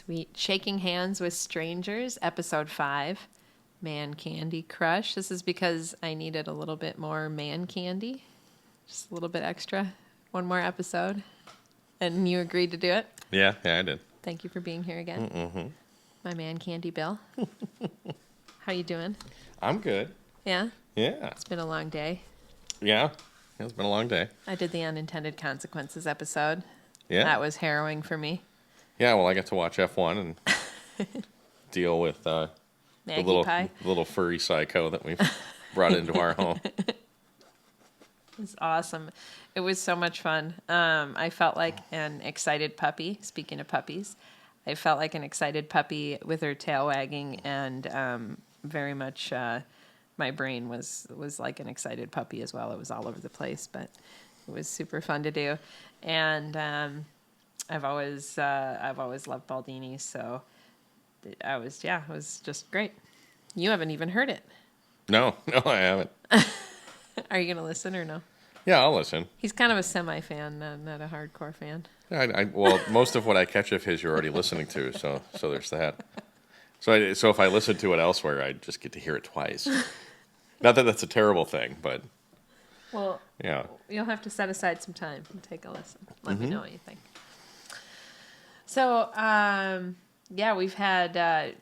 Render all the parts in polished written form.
Sweet. Shaking Hands with Strangers, episode 5, Man Candy Crush. This is because I needed a little bit more man candy, just a little bit extra. One more episode. And you agreed to do it? Yeah, I did. Thank you for being here again. Mm-hmm. My man Candy Bill. How you doing? I'm good. Yeah? Yeah. It's been a long day. Yeah. It's been a long day. I did the unintended consequences episode. Yeah. That was harrowing for me. Yeah, well, I got to watch F1 and deal with the little furry psycho that we've brought into our home. It's awesome. It was so much fun. I felt like an excited puppy. Speaking of puppies, I felt like an excited puppy with her tail wagging, and very much my brain was like an excited puppy as well. It was all over the place, but it was super fun to do. And I've always loved Baldini, so it was just great. You haven't even heard it. No, I haven't. Are you going to listen or no? Yeah, I'll listen. He's kind of a semi-fan, not a hardcore fan. Well, most of what I catch of his, you're already listening to, so there's that. So if I listen to it elsewhere, I just get to hear it twice. Not that that's a terrible thing, but well, yeah, you'll have to set aside some time and take a listen. Let me know what you think. So, we've had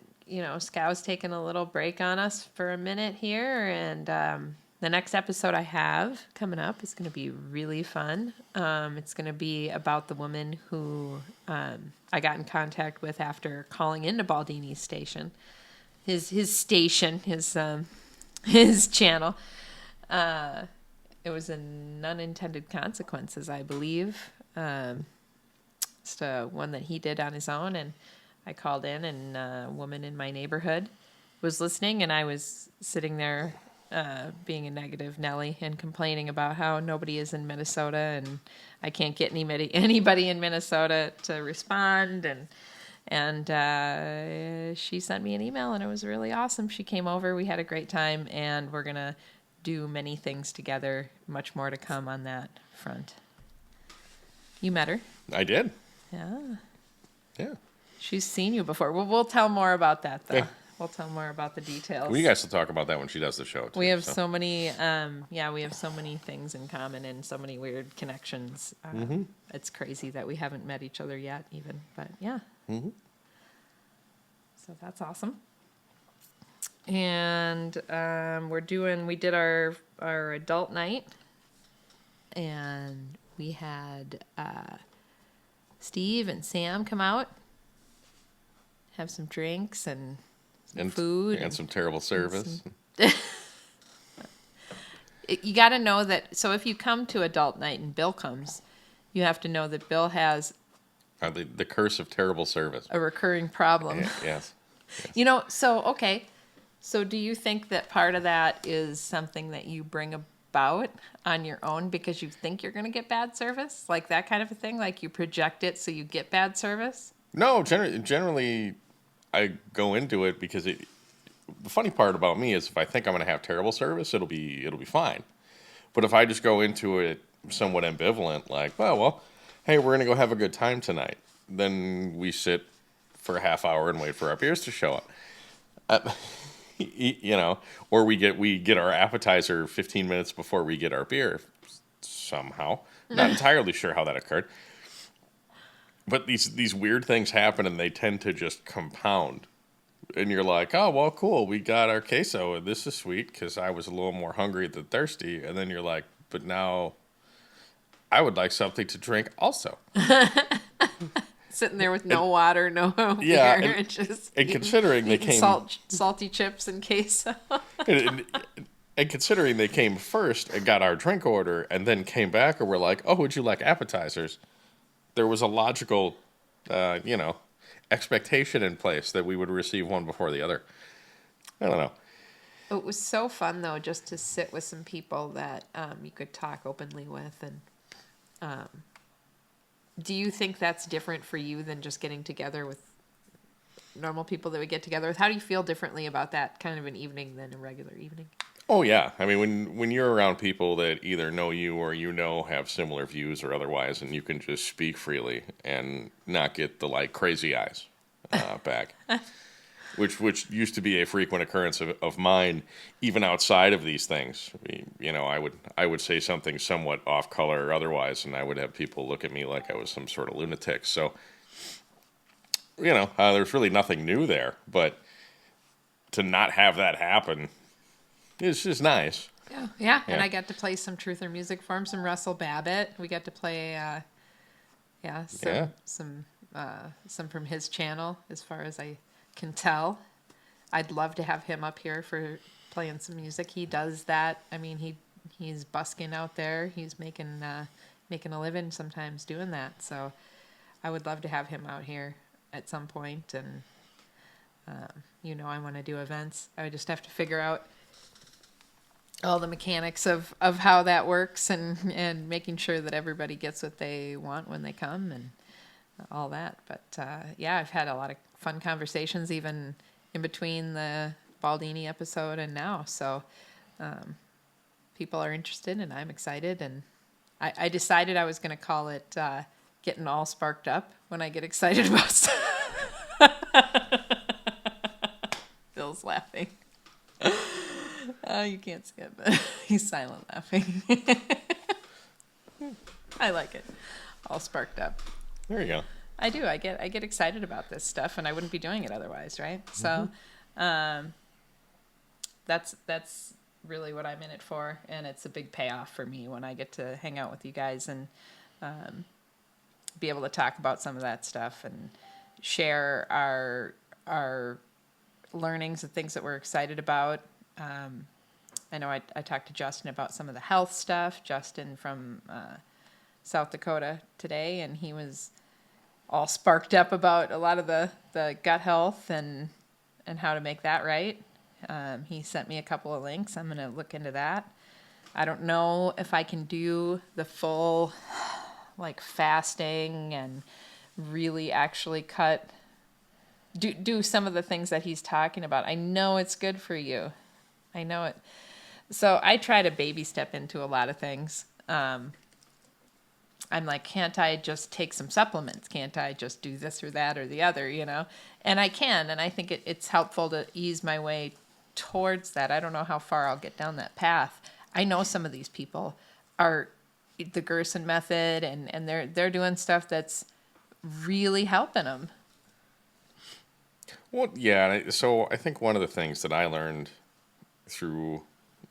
Skow's taken a little break on us for a minute here, and the next episode I have coming up is going to be really fun. It's going to be about the woman who I got in contact with after calling into Baldini's station, his station, his channel. It was an unintended consequences, I believe. It's one that he did on his own, and I called in, and a woman in my neighborhood was listening, and I was sitting there being a negative Nelly and complaining about how nobody is in Minnesota, and I can't get anybody in Minnesota to respond, and she sent me an email, and it was really awesome. She came over, we had a great time, and we're gonna do many things together. Much more to come on that front. You met her? I did. Yeah. She's seen you before. We'll tell more about that, though. Yeah. We'll tell more about the details. Well, you guys will talk about that when she does the show, too. We have so many, we have so many things in common and so many weird connections. It's crazy that we haven't met each other yet, even. But, yeah. Mm-hmm. So that's awesome. And we did our adult night, and we had Steve and Sam come out, have some drinks and food. And some terrible service. You got to know that, so if you come to adult night and Bill comes, you have to know that Bill has the curse of terrible service. A recurring problem. Yes. Okay. So do you think that part of that is something that you bring about on your own because you think you're going to get bad service? Like that kind of a thing? Like you project it so you get bad service? No, generally I go into it because the funny part about me is if I think I'm going to have terrible service, it'll be fine. But if I just go into it somewhat ambivalent, like, well, hey, we're going to go have a good time tonight. Then we sit for a half hour and wait for our beers to show up. Or we get our appetizer 15 minutes before we get our beer somehow. Not entirely sure how that occurred. But these weird things happen, and they tend to just compound. And you're like, oh, well, cool, we got our queso, and this is sweet because I was a little more hungry than thirsty. And then you're like, but now I would like something to drink also. Sitting there with no water, no beer, and considering they came salty chips and queso. and considering they came first and got our drink order and then came back and were like, oh, would you like appetizers? There was a logical, expectation in place that we would receive one before the other. I don't know. It was so fun though, just to sit with some people that you could talk openly with, and. Do you think that's different for you than just getting together with normal people that we get together with? How do you feel differently about that kind of an evening than a regular evening? Oh, yeah. I mean, when you're around people that either know you or have similar views or otherwise, and you can just speak freely and not get the, crazy eyes. back, which used to be a frequent occurrence of mine, even outside of these things. I would say something somewhat off color or otherwise, and I would have people look at me like I was some sort of lunatic. So, there's really nothing new there, but to not have that happen is just nice. Yeah. And I got to play some Truth or Music for him, some Russell Babbitt. We got to play, some from his channel, as far as I can tell. I'd love to have him up here for playing some music. He does that. I mean, he's busking out there. He's making a living sometimes doing that. So I would love to have him out here at some point. And I want to do events. I would just have to figure out all the mechanics of how that works, and making sure that everybody gets what they want when they come and all that. But I've had a lot of fun conversations even in between the Baldini episode and now. So people are interested, and I'm excited. And I decided I was going to call it getting all sparked up when I get excited about stuff. Bill's laughing. You can't see it, but he's silent laughing. I like it. All sparked up. There you go. I do. I get excited about this stuff, and I wouldn't be doing it otherwise, right? So, that's really what I'm in it for, and it's a big payoff for me when I get to hang out with you guys and be able to talk about some of that stuff and share our learnings and things that we're excited about. I know I talked to Justin about some of the health stuff. Justin from South Dakota today, and he was all sparked up about a lot of the gut health and how to make that right. He sent me a couple of links. I'm going to look into that. I don't know if I can do the full fasting and really actually do some of the things that he's talking about. I know it's good for you. I know it. So I try to baby step into a lot of things. I'm like, can't I just take some supplements? Can't I just do this or that or the other, And I can, and I think it's helpful to ease my way towards that. I don't know how far I'll get down that path. I know some of these people are the Gerson method, and they're doing stuff that's really helping them. Well, yeah, so I think one of the things that I learned through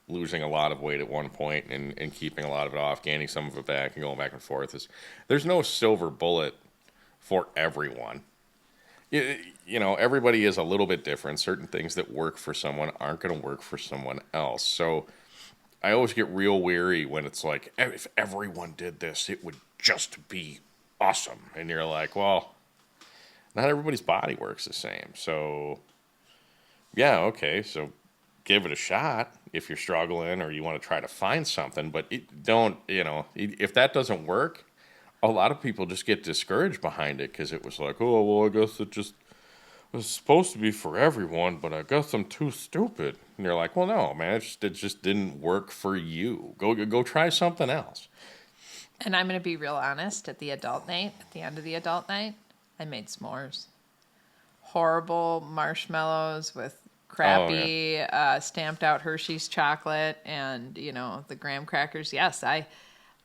losing a lot of weight at one point and keeping a lot of it off, gaining some of it back and going back and forth is there's no silver bullet for everyone. Everybody is a little bit different. Certain things that work for someone aren't going to work for someone else. So I always get real weary when it's like, if everyone did this, it would just be awesome. And you're like, well, not everybody's body works the same. So, yeah, okay, so give it a shot if you're struggling or you want to try to find something. But if that doesn't work, a lot of people just get discouraged behind it because it was like, oh, well, I guess it just was supposed to be for everyone, but I guess I'm too stupid. And you're like, well, no, man, it just didn't work for you. Go try something else. And I'm going to be real honest, at the end of the adult night, I made s'mores. Horrible marshmallows with crappy stamped out Hershey's chocolate and, the graham crackers. Yes, I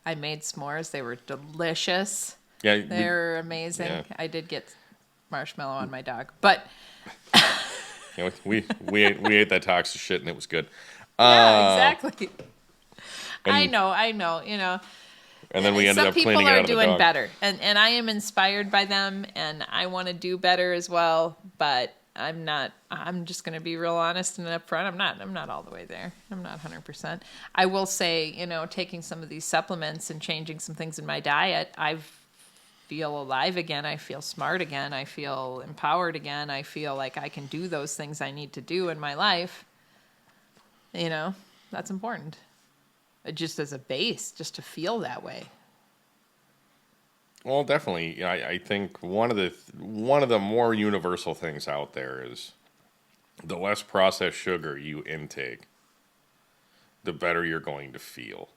made s'mores. They were delicious. Yeah, they were amazing. Yeah. I did get marshmallow on my dog, but we ate that toxic shit and it was good. Yeah, exactly. I know. And then we ended up cleaning it out of the dog. Some people are doing better, and I am inspired by them, and I want to do better as well. But I'm not. I'm just going to be real honest and upfront. I'm not all the way there. I'm not 100%. I will say, taking some of these supplements and changing some things in my diet, I feel alive again. I feel smart again. I feel empowered again. I feel like I can do those things I need to do in my life. That's important. Just as a base, just to feel that way. Well, definitely. I think one of the more universal things out there is the less processed sugar you intake, the better you're going to feel.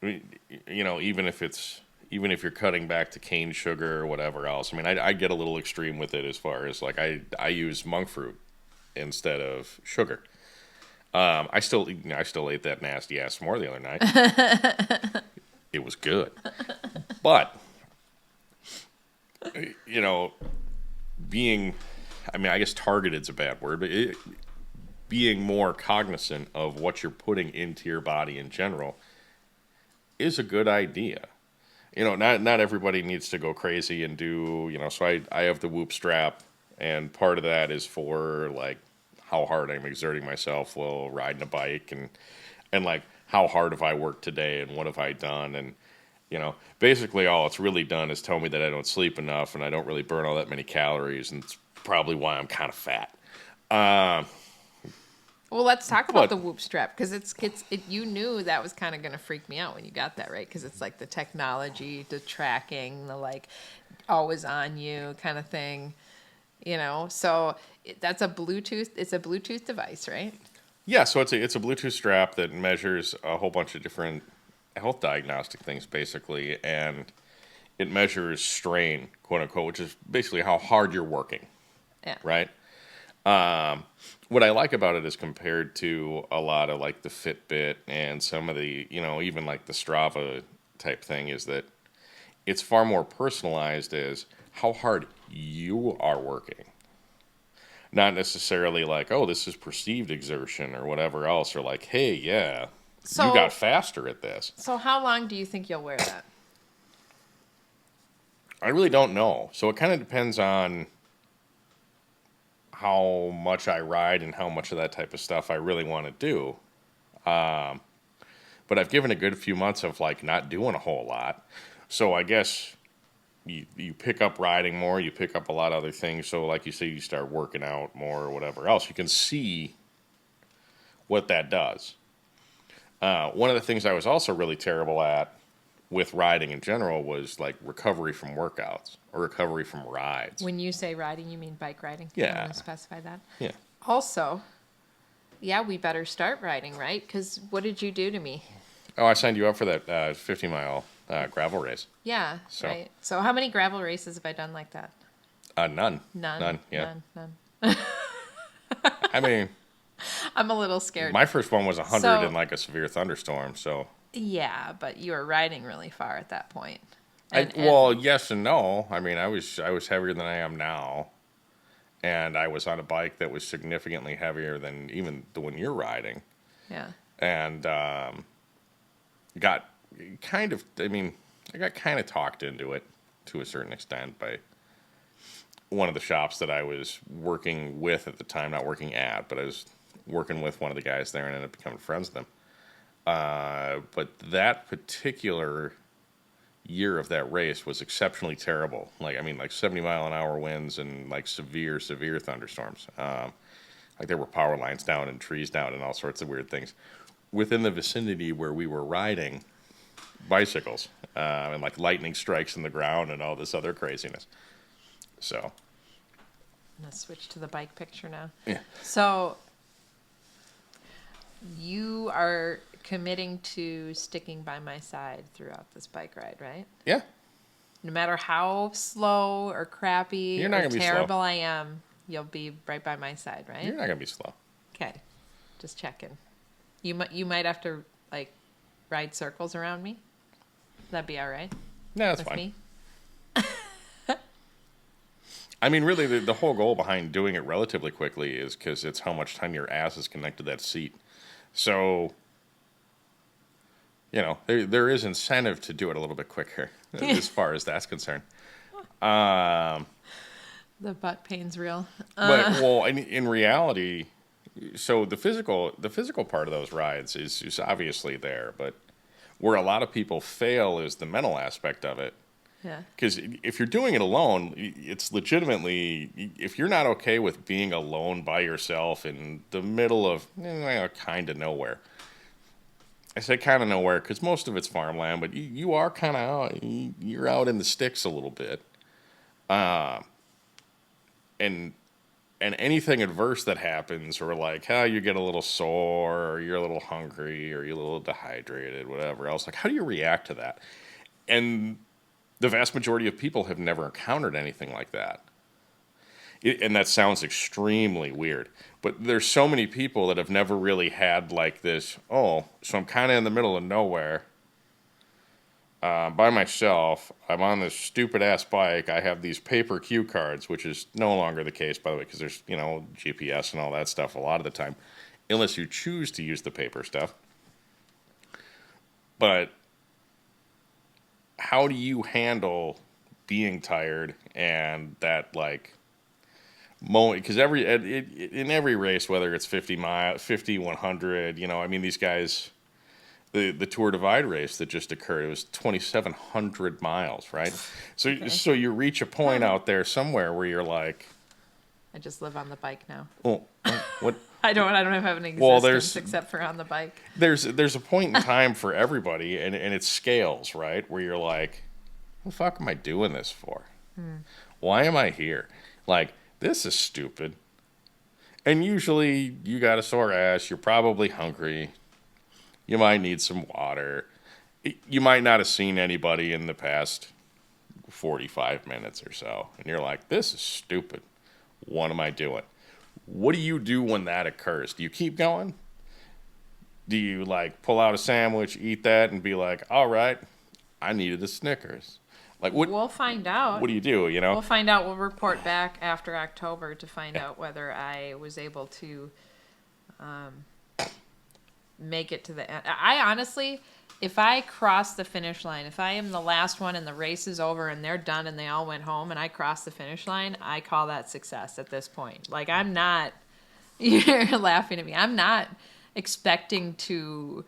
Even if it's even if you're cutting back to cane sugar or whatever else. I mean, I get a little extreme with it as far as like I use monk fruit instead of sugar. I still ate that nasty ass s'more the other night. It was good, but you know, being, I mean, I guess targeted's a bad word, but being more cognizant of what you're putting into your body in general is a good idea. You know, not everybody needs to go crazy and do, you know, so I have the Whoop strap, and part of that is for, like, how hard I'm exerting myself while riding a bike, and like, how hard have I worked today, and what have I done, and, you know, basically all it's really done is tell me that I don't sleep enough, and I don't really burn all that many calories, and it's probably why I'm kind of fat. Well, let's talk about the Whoop strap, because you knew that was kind of going to freak me out when you got that, right? Because it's like the technology, the tracking, the like always on you kind of thing, you know. So that's a Bluetooth. It's a Bluetooth device, right? Yeah, so it's a Bluetooth strap that measures a whole bunch of different health diagnostic things, basically, and it measures strain, quote unquote, which is basically how hard you're working. Yeah. Right. What I like about it is compared to a lot of like the Fitbit and some of the, you know, even like the Strava type thing, is that it's far more personalized as how hard you are working. Not necessarily like, oh, this is perceived exertion or whatever else, or like, hey, yeah, you got faster at this. So how long do you think you'll wear that? I really don't know. So it kind of depends on how much I ride and how much of that type of stuff I really want to do. But I've given a good few months of like not doing a whole lot. So I guess you pick up riding more, you pick up a lot of other things. So like you say, you start working out more or whatever else. You can see what that does. One of the things I was also really terrible at with riding in general was like recovery from workouts or recovery from rides. When you say riding, you mean bike riding? Yeah. You want to specify that? Yeah. Also, yeah, we better start riding, right? Because what did you do to me? Oh, I signed you up for that 50-mile gravel race. Yeah, So. right. So how many gravel races have I done like that? None. None. Yeah. None. I mean, I'm a little scared. my first one was 100 in like a severe thunderstorm. So. Yeah, but you were riding really far at that point. Well, yes and no. I mean, I was heavier than I am now, and I was on a bike that was significantly heavier than even the one you're riding. Yeah. And got kind of, I mean, I got kind of talked into it to a certain extent by one of the shops that I was working with at the time, not working at, but I was working with one of the guys there and ended up becoming friends with them. But that particular year of that race was exceptionally terrible. Like, I mean, like 70-mile-an-hour winds and like severe thunderstorms. Like there were power lines down and trees down and all sorts of weird things. Within the vicinity where we were riding, bicycles and like lightning strikes in the ground and all this other craziness. So. I'm going to switch to the bike picture now. Yeah. So you are committing to sticking by my side throughout this bike ride, right? Yeah. No matter how slow or crappy You're not or gonna be terrible slow. I am, you'll be right by my side, right? You're not going to be slow. Okay. Just checking. You might have to like ride circles around me. That'd be all right. No, that's with fine. me. I mean, really, the whole goal behind doing it relatively quickly is because it's how much time your ass is connected to that seat. So, you know, there is incentive to do it a little bit quicker as far as that's concerned. The butt pain's real. But, well, in reality, so the physical part of those rides is obviously there, but where a lot of people fail is the mental aspect of it. Yeah. Because if you're doing it alone, it's legitimately, if you're not okay with being alone by yourself in the middle of kind of nowhere. I say kind of nowhere because most of it's farmland, but you are kind of out, you're out in the sticks a little bit. And anything adverse that happens, or like how you get a little sore, or you're a little hungry, or you're a little dehydrated, whatever else, like how do you react to that? And the vast majority of people have never encountered anything like that. And that sounds extremely weird, but there's so many people that have never really had like this, oh, so I'm kind of in the middle of nowhere by myself. I'm on this stupid ass bike. I have these paper cue cards, which is no longer the case, by the way, because there's, GPS and all that stuff a lot of the time, unless you choose to use the paper stuff. But how do you handle being tired and that, like, moment? Because in every race, whether it's 50 mile, 50, 100, these guys, the Tour Divide race that just occurred, it was 2,700 miles, right? So Okay. so you reach a point out there somewhere where you're like, I just live on the bike now. well, what? I don't have an existence Well, except for on the bike. There's a point in time for everybody, and it scales, right? Where you're like, what the fuck am I doing this for? Why am I here? Like, this is stupid. And usually you got a sore ass, you're probably hungry, you might need some water, you might not have seen anybody in the past 45 minutes or so, and you're like, this is stupid. What am I doing? What do you do when that occurs? Do you keep going? Do you, like, pull out a sandwich, eat that, and be like, all right, I needed a Snickers? Like, what? We'll find out. What do you do, We'll find out. We'll report back after October to find out whether I was able to make it to the end. I honestly, if I cross the finish line, if I am the last one and the race is over and they're done and they all went home and I cross the finish line, I call that success at this point. Like, I'm not, you're laughing at me, I'm not expecting to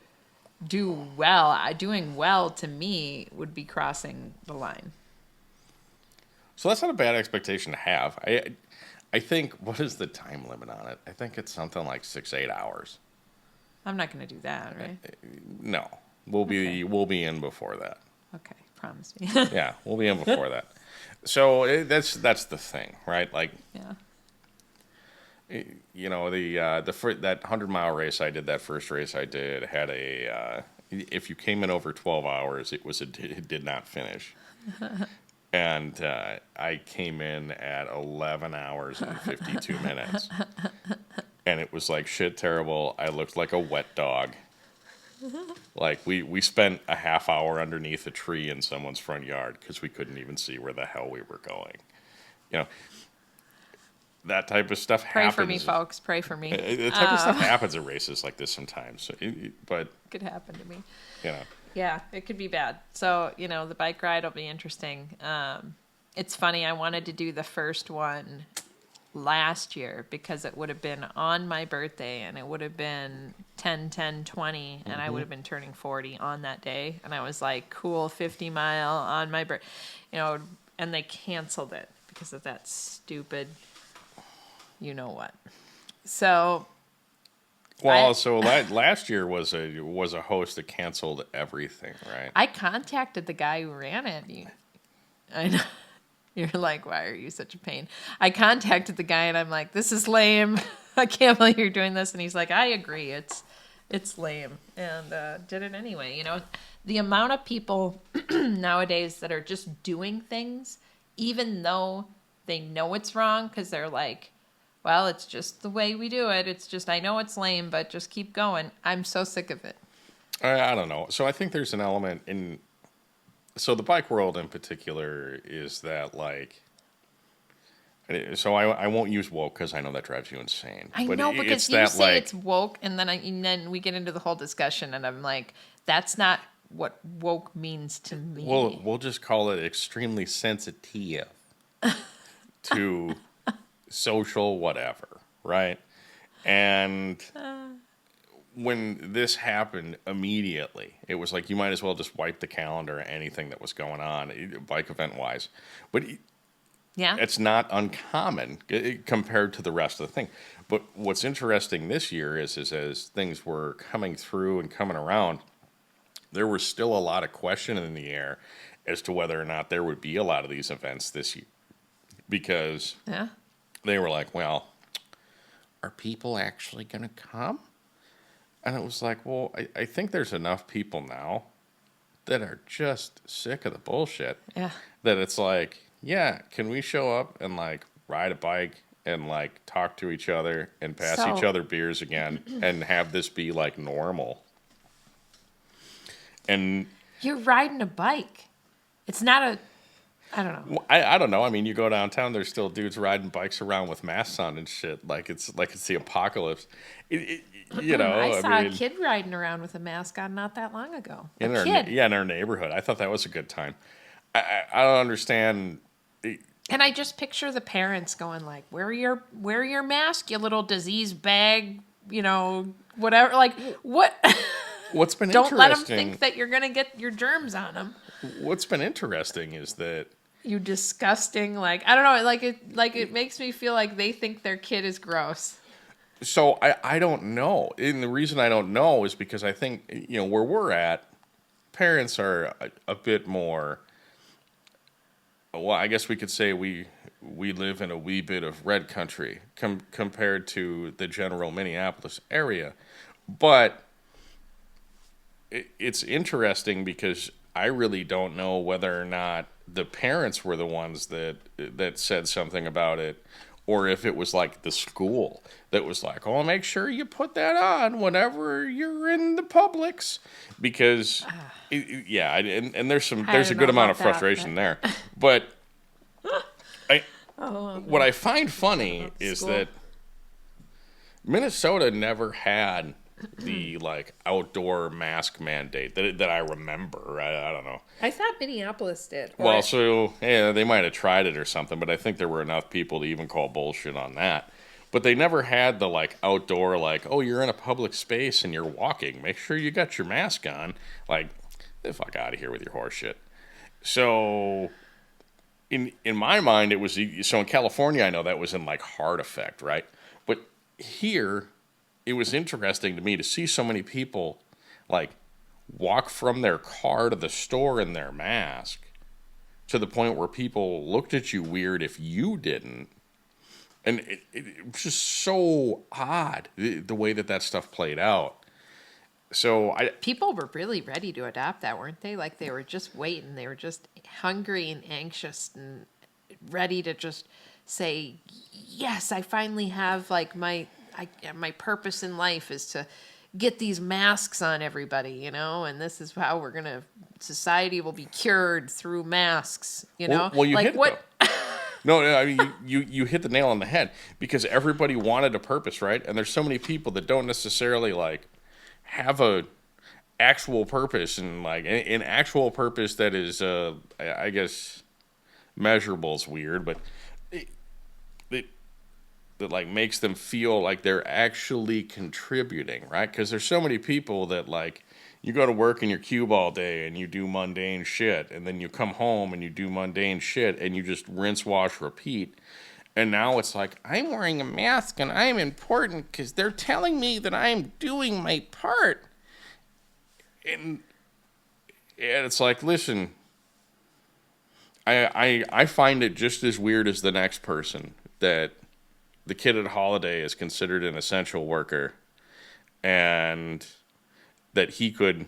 do well. Doing well to me would be crossing the line. So that's not a bad expectation to have. I think, what is the time limit on it? I think it's something like 6-8 hours. I'm not going to do that, right? No, we'll be in before that. Okay, promise me. Yeah, we'll be in before that. So that's the thing, right? Like, Yeah. That 100-mile race I did, that first race I did, had if you came in over 12 hours, it did not finish. And I came in at 11 hours and 52 minutes. And it was like shit terrible. I looked like a wet dog. Like, we spent a half hour underneath a tree in someone's front yard because we couldn't even see where the hell we were going. That type of stuff Pray happens. for me, folks. Pray for me. The type of stuff happens at races like this sometimes. So but Could happen to me. Yeah, it could be bad. So, the bike ride will be interesting. It's funny. I wanted to do the first one last year because it would have been on my birthday and it would have been 10/10/20 and I would have been turning 40 on that day. And I was like, cool, 50 mile on my birthday, and they canceled it because of that stupid, what. So, last year was a host that canceled everything, right? I contacted the guy who ran it. I know. You're like, why are you such a pain? I contacted the guy and I'm like, this is lame. I can't believe you're doing this. And he's like, I agree. It's lame. And did it anyway. The amount of people nowadays that are just doing things, even though they know it's wrong, because they're like, well, it's just the way we do it. It's just, I know it's lame, but just keep going. I'm so sick of it. I don't know. So I think there's an element so the bike world in particular is that, like, so I won't use woke because I know that drives you insane. I know, because you say it's woke, and then we get into the whole discussion, and I'm like, that's not what woke means to me. We'll just call it extremely sensitive to social whatever, right? And when this happened immediately, it was like you might as well just wipe the calendar of anything that was going on, bike event-wise. But it's not uncommon compared to the rest of the thing. But what's interesting this year is as things were coming through and coming around, there was still a lot of question in the air as to whether or not there would be a lot of these events this year. Because they were like, well, are people actually going to come? And it was like, well, I think there's enough people now that are just sick of the bullshit. Yeah. That it's like, yeah, can we show up and like ride a bike and like talk to each other and pass each other beers again and have this be like normal? And you're riding a bike. It's not a, I don't know. I don't know. I mean, you go downtown, there's still dudes riding bikes around with masks on and shit. Like it's the apocalypse. You know, I saw a kid riding around with a mask on not that long ago. In our neighborhood. I thought that was a good time. I don't understand. And I just picture the parents going like, wear your mask, you little disease bag, you know, whatever. Like, what? What's been Don't interesting, let them think that you're going to get your germs on them. What's been interesting is that you disgusting, like, I don't know, it makes me feel like they think their kid is gross. So I don't know. And the reason I don't know is because I think, you know, where we're at, parents are a bit more, well, I guess we could say we live in a wee bit of red country compared to the general Minneapolis area. But it's interesting because I really don't know whether or not the parents were the ones that said something about it, or if it was like the school that was like, oh, make sure you put that on whenever you're in the Publix. Because, and there's a good amount of frustration there. But what I find funny is that Minnesota never had the like outdoor mask mandate that I remember. I don't know. I thought Minneapolis did. Well, so yeah, they might have tried it or something, but I think there were enough people to even call bullshit on that. But they never had the like outdoor, like, oh, you're in a public space and you're walking, make sure you got your mask on. Like, get the fuck out of here with your horse shit. So in my mind, it was, so in California, I know that was in like hard effect, right? But here, it was interesting to me to see so many people like walk from their car to the store in their mask, to the point where people looked at you weird if you didn't. And it was just so odd, the way that stuff played out. So people were really ready to adopt that, weren't they? Like they were just waiting. They were just hungry and anxious and ready to just say, yes, I finally have like my purpose in life is to get these masks on everybody, you know, and this is how society will be cured through masks, you know? Well, you like hit what? It, no, I mean, you hit the nail on the head, because everybody wanted a purpose, right? And there's so many people that don't necessarily like have a actual purpose, and like an actual purpose that is, I guess, measurable is weird, but that like makes them feel like they're actually contributing, right? Because there's so many people that like, you go to work in your cube all day and you do mundane shit, and then you come home and you do mundane shit, and you just rinse, wash, repeat. And now it's like, I'm wearing a mask and I'm important because they're telling me that I'm doing my part. And it's like, listen, I find it just as weird as the next person that the kid at Holiday is considered an essential worker, and that he could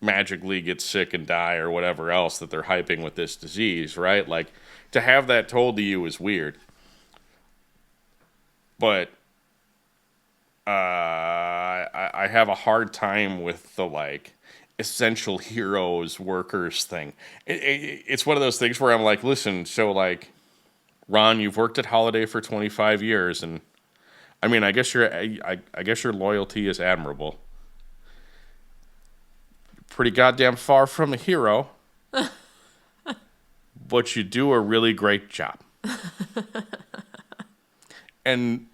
magically get sick and die or whatever else that they're hyping with this disease, right? Like, to have that told to you is weird. But I have a hard time with the, like, essential heroes, workers thing. It's one of those things where I'm like, listen, so, like, Ron, you've worked at Holiday for 25 years, and I mean, I guess your loyalty is admirable. Pretty goddamn far from a hero, but you do a really great job. And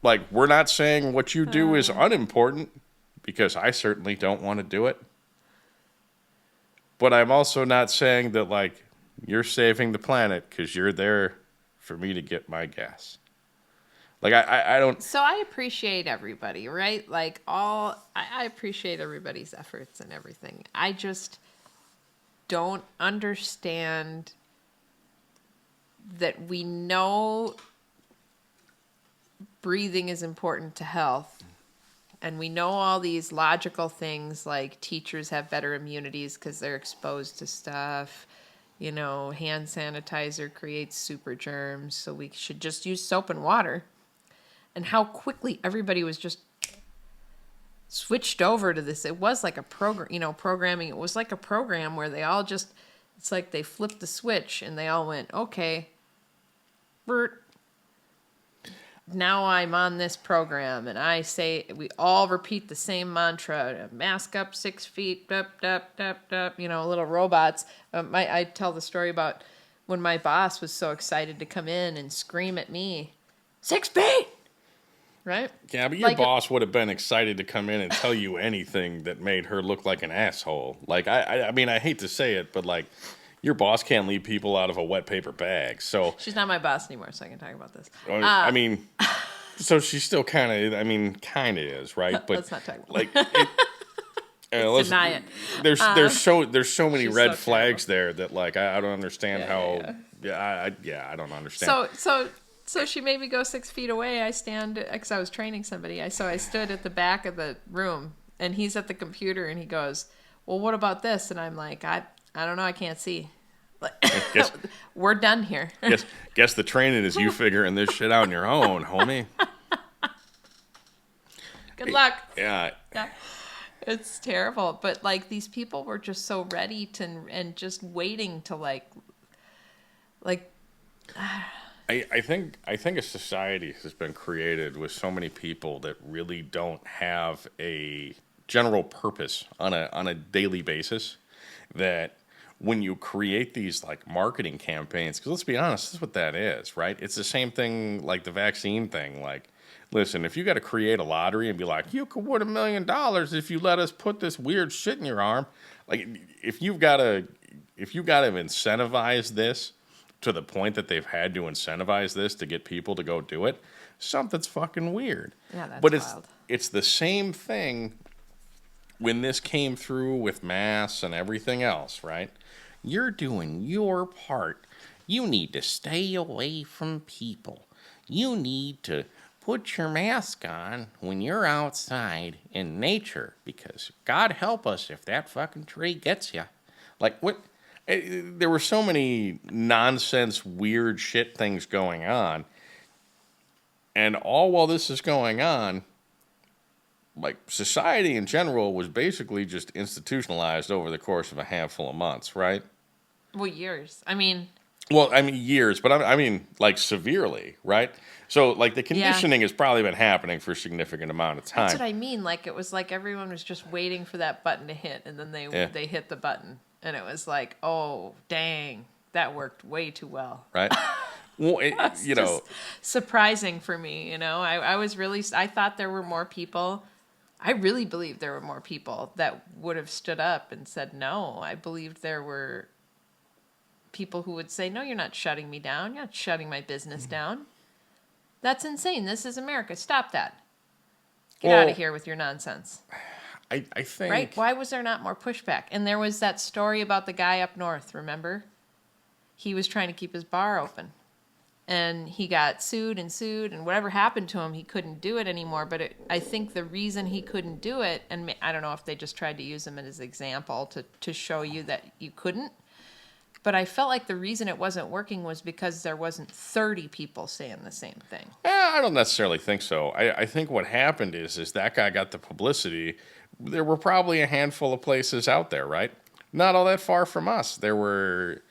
like, we're not saying what you do is unimportant, because I certainly don't want to do it. But I'm also not saying that like you're saving the planet because you're there for me to get my gas. Like, I don't... So I appreciate everybody, right? Like, I appreciate everybody's efforts and everything. I just don't understand that we know breathing is important to health, And we know all these logical things like teachers have better immunities because they're exposed to stuff. You know, hand sanitizer creates super germs, so we should just use soap and water. And how quickly everybody was just switched over to this. It was like a program, programming. It was like a program where they all just, it's like they flipped the switch and they all went, okay, Bert, now I'm on this program, and I say, we all repeat the same mantra, mask up 6 feet, little robots. I tell the story about when my boss was so excited to come in and scream at me, 6 feet, right? Yeah, but your boss would have been excited to come in and tell you anything that made her look like an asshole. Like, I mean, I hate to say it, but like, your boss can't leave people out of a wet paper bag. So she's not my boss anymore, so I can talk about this. I mean, so she still kind of is, right? But let's not talk about like, let's deny it. There's so many red flags there that like I don't understand how. Yeah, I don't understand. So she made me go 6 feet away. I stand because I was training somebody. I stood at the back of the room, and he's at the computer, and he goes, "Well, what about this?" And I'm like, I don't know. I can't see. We're done here. Guess the training is you figuring this shit out on your own, homie. Good luck. Yeah. It's terrible. But like these people were just so ready to and just waiting to like. I think a society has been created with so many people that really don't have a general purpose on a daily basis, that when you create these like marketing campaigns, because let's be honest, this is what that is, right? It's the same thing like the vaccine thing. Like, listen, if you got to create a lottery and be like, you could win $1 million if you let us put this weird shit in your arm, like if you've got to incentivize this to the point that they've had to incentivize this to get people to go do it, something's fucking weird. Yeah, that's wild. It's the same thing when this came through with masks and everything else, right? You're doing your part. You need to stay away from people. You need to put your mask on when you're outside in nature, because God help us if that fucking tree gets you. Like, what? There were so many nonsense, weird shit things going on. And all while this is going on, like, society in general was basically just institutionalized over the course of a handful of months, right? Well, years. I mean, years, but I mean, like, severely, right? So, like, the conditioning has probably been happening for a significant amount of time. That's what I mean. Like, it was like everyone was just waiting for that button to hit, and then they hit the button. And it was like, oh, dang, that worked way too well. Right? Well, just surprising for me, I thought there were more people. I really believed there were more people that would have stood up and said no. I believed there were people who would say, no, you're not shutting me down. You're not shutting my business down. That's insane. This is America. Stop that. Get out of here with your nonsense. I think... Right? Why was there not more pushback? And there was that story about the guy up north, remember? He was trying to keep his bar open. And he got sued, and whatever happened to him, he couldn't do it anymore. But I think the reason he couldn't do it, and I don't know if they just tried to use him as an example to show you that you couldn't, but I felt like the reason it wasn't working was because there wasn't 30 people saying the same thing. I don't necessarily think so. I think what happened is that guy got the publicity. There were probably a handful of places out there, right? Not all that far from us. There were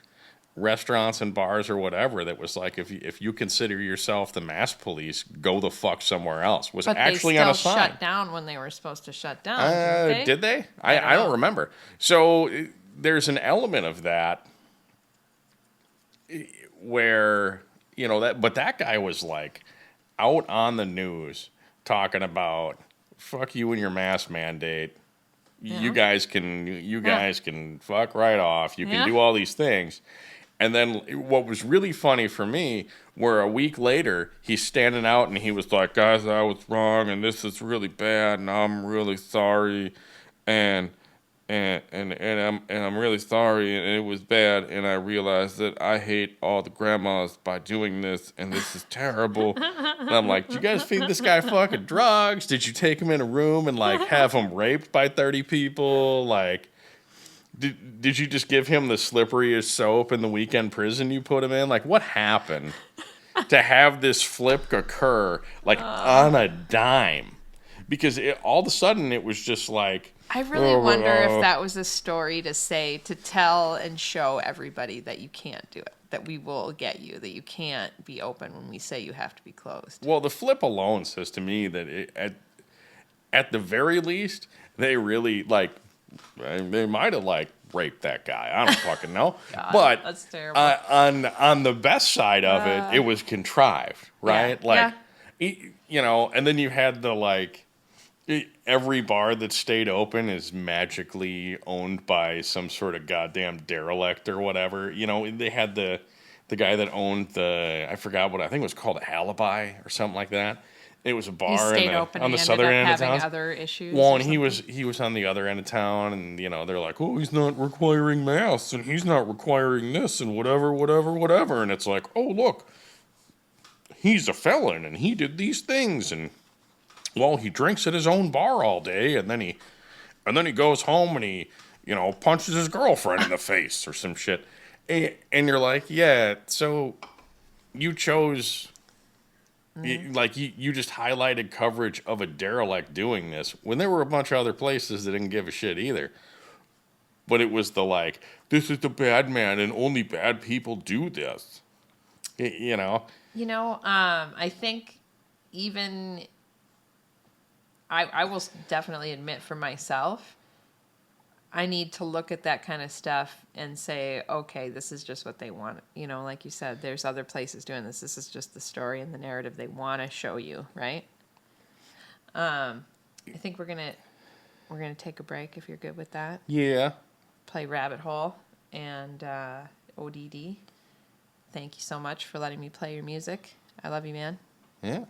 restaurants and bars or whatever that was like, if you consider yourself the mass police, go the fuck somewhere else. Was actually on a sign. But they still shut down when they were supposed to shut down. Did they? I don't remember. So there's an element of that where, but that guy was like out on the news talking about fuck you and your mask mandate. Yeah. You guys can fuck right off. You can do all these things. And then what was really funny for me, where a week later, he's standing out and he was like, guys, I was wrong and this is really bad and I'm really sorry. And I'm really sorry, and it was bad, and I realized that I hate all the grandmas by doing this, and this is terrible. And I'm like, did you guys feed this guy fucking drugs? Did you take him in a room and like have him raped by 30 people? Like, did you just give him the slipperiest soap in the weekend prison you put him in? Like, what happened to have this flip occur like on a dime? Because all of a sudden it was just like, I really wonder if that was a story to say, to tell and show everybody that you can't do it, that we will get you, that you can't be open when we say you have to be closed. Well, the flip alone says to me that at the very least, they really, like, they might have, like, raped that guy. I don't fucking know. God, but that's terrible. On the best side of it was contrived, right? Yeah, like, you know, and then you had the, like, every bar that stayed open is magically owned by some sort of goddamn derelict or whatever. You know, they had the guy that owned I forgot what, I think it was called Alibi or something like that. It was a bar on the southern end of town. Other issues. Well, and he was on the other end of town, and you know they're like, oh, he's not requiring masks, and he's not requiring this, and whatever, and it's like, oh look, he's a felon, and he did these things, and well, he drinks at his own bar all day, and then he goes home and he, you know, punches his girlfriend in the face or some shit. And you're like, yeah, so you chose, you just highlighted coverage of a derelict doing this when there were a bunch of other places that didn't give a shit either. But it was the like, this is the bad man and only bad people do this. You know? You know, I think even... I will definitely admit for myself, I need to look at that kind of stuff and say, okay, this is just what they want. You know, like you said, there's other places doing this. This is just the story and the narrative they want to show you, right? I think we're gonna take a break if you're good with that. Yeah. Play Rabbit Hole and ODD. Thank you so much for letting me play your music. I love you, man. Yeah.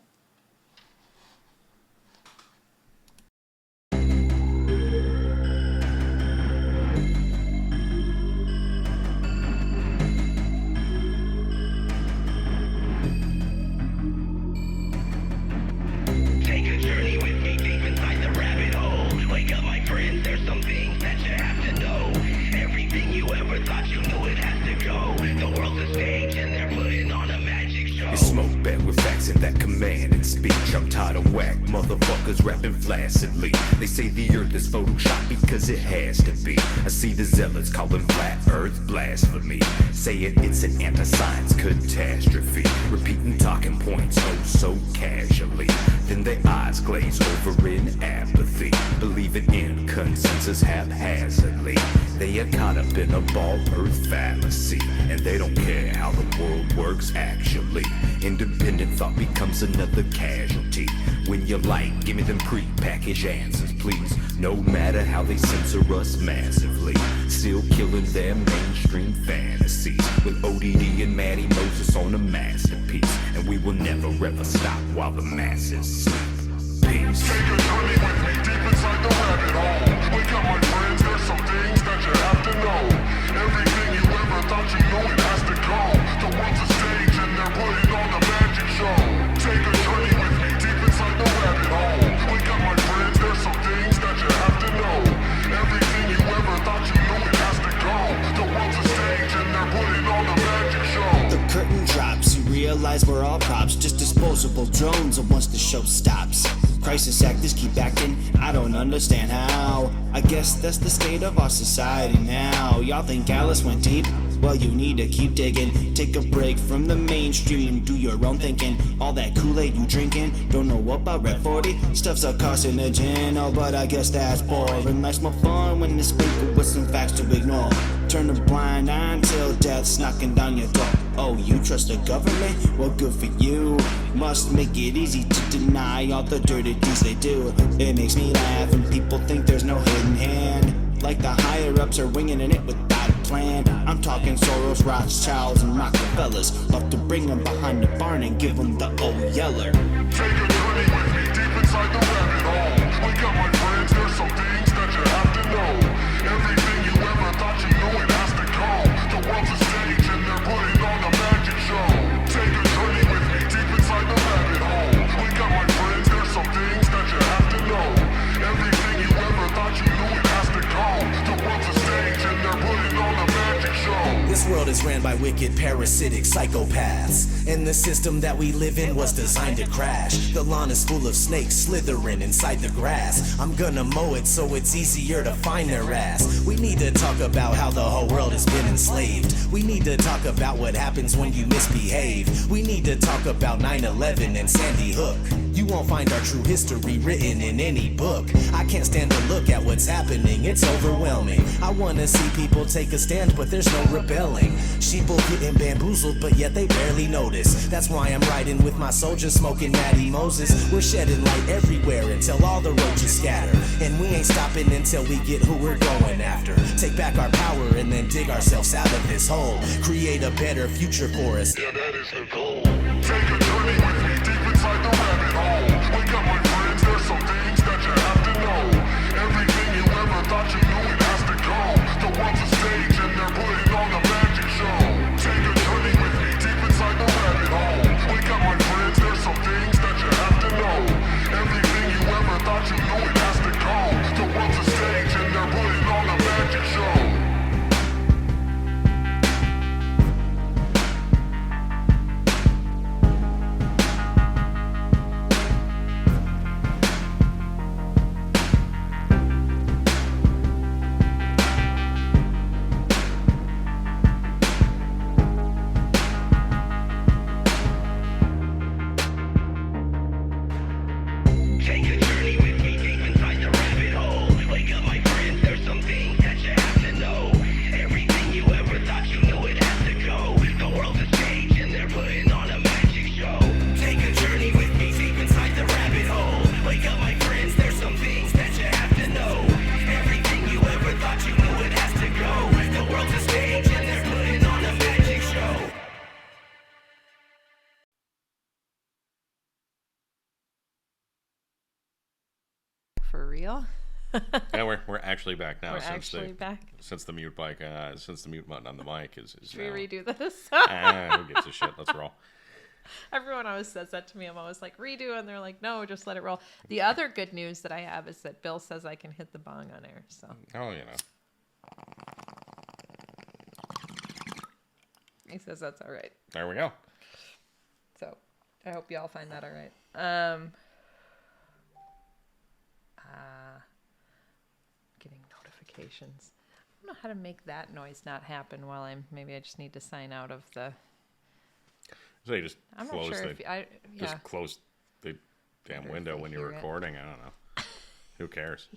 Motherfuckers rapping flaccidly. They say the earth is photoshopped because it has to be. I see the zealots calling flat earth blasphemy, saying it's an anti-science catastrophe, repeating talking points oh so casually. Then their eyes glaze over in apathy, believing in consensus haphazardly. They are caught up in a bald earth fallacy, and they don't care how the world works actually. Independent thought becomes another casualty. When you like, give me them pre-packaged answers, please. No matter how they censor us massively, still killing their mainstream fantasies with ODD and Matty Moses on a masterpiece. And we will never ever stop while the masses sleep. Peace. Take a journey with me deep inside the rabbit hole. Wake up, my friends, there's some things that you have to know. Everything you ever thought you knew, it has to go. The world's a stage and they're putting on a magic show. Take a journey with me deep inside the rabbit hole. Wake up, my friends, there's some things that you have to know. Everything you ever thought you knew, it has to go. The world's a stage and they're putting on a magic show. The curtain drops, you realize we're all props, just disposable drones once the show stops. Crisis actors keep acting, I don't understand how. I guess that's the state of our society now. Y'all think Alice went deep? Well, you need to keep digging. Take a break from the mainstream, do your own thinking. All that Kool-Aid you drinking, don't know about Red 40. Stuff's a carcinogen, oh, but I guess that's boring. Life's more fun when it's sprinkled with some facts to ignore. Turn a blind eye until death's knocking down your door. Oh, you trust the government? Well, good for you. Must make it easy to deny all the dirty deeds they do. It makes me laugh when people think there's no hidden hand, like the higher-ups are winging it without a plan. I'm talking Soros, Rothschilds, and Rockefellers. Love to bring them behind the barn and give them the old yeller. Take a journey with me deep inside the rabbit hole. Wake up, my friends, there's some things that you have to know. world is ran by wicked, parasitic psychopaths. And the system that we live in was designed to crash. The lawn is full of snakes slithering inside the grass. I'm gonna mow it so it's easier to find their ass. We need to talk about how the whole world has been enslaved. We need to talk about what happens when you misbehave. We need to talk about 9/11 and Sandy Hook. You won't find our true history written in any book. I can't stand to look at what's happening, it's overwhelming. I wanna see people take a stand, but there's no rebelling. Sheeple getting bamboozled, but yet they barely notice. That's why I'm riding with my soldiers, smoking Matty Moses. We're shedding light everywhere until all the roaches scatter. And we ain't stopping until we get who we're going after. Take back our power and then dig ourselves out of this hole. Create a better future for us. Yeah, that is the goal. Take a journey with me deep inside the rabbit hole. Wake up, my friends, there's some things that you have to know. Everything you ever thought you knew, it has to go. The world's a stage and they're putting on a magic show. Take a journey with me deep inside the rabbit hole. Wake up, my friends, there's some things that you have to know. Everything you ever thought you knew, it has to go. The world's a stage and they're putting on a magic show. Take a journey with me deep inside the rabbit hole. Wake up, my friends, there's some things that you have to know. Everything you ever thought you knew, it has to go. The world's a stage and they're putting on a magic show. Take a journey with me deep inside the rabbit hole. Wake up, my friends, there's some things that you have to know. Everything you ever thought you knew, it has to go. The world's a stage and they're putting on a magic show. For real? Yeah, we're actually back now. We're actually back. Since the mute since the mute button on the mic is Should we now. redo this? Who gives a shit? Let's roll. Everyone always says that to me. I'm always like, redo, and they're like, no, just let it roll. The other good news that I have is that Bill says I can hit the bong on air. So Oh, he says that's all right. there we go. So I hope y'all find that all right. Getting notifications. I don't know how to make that noise not happen while maybe I just need to sign out of the. So you just I'm not close sure the if yeah. just close the damn Wonder if window they when you're hear it. recording. I don't know. Who cares?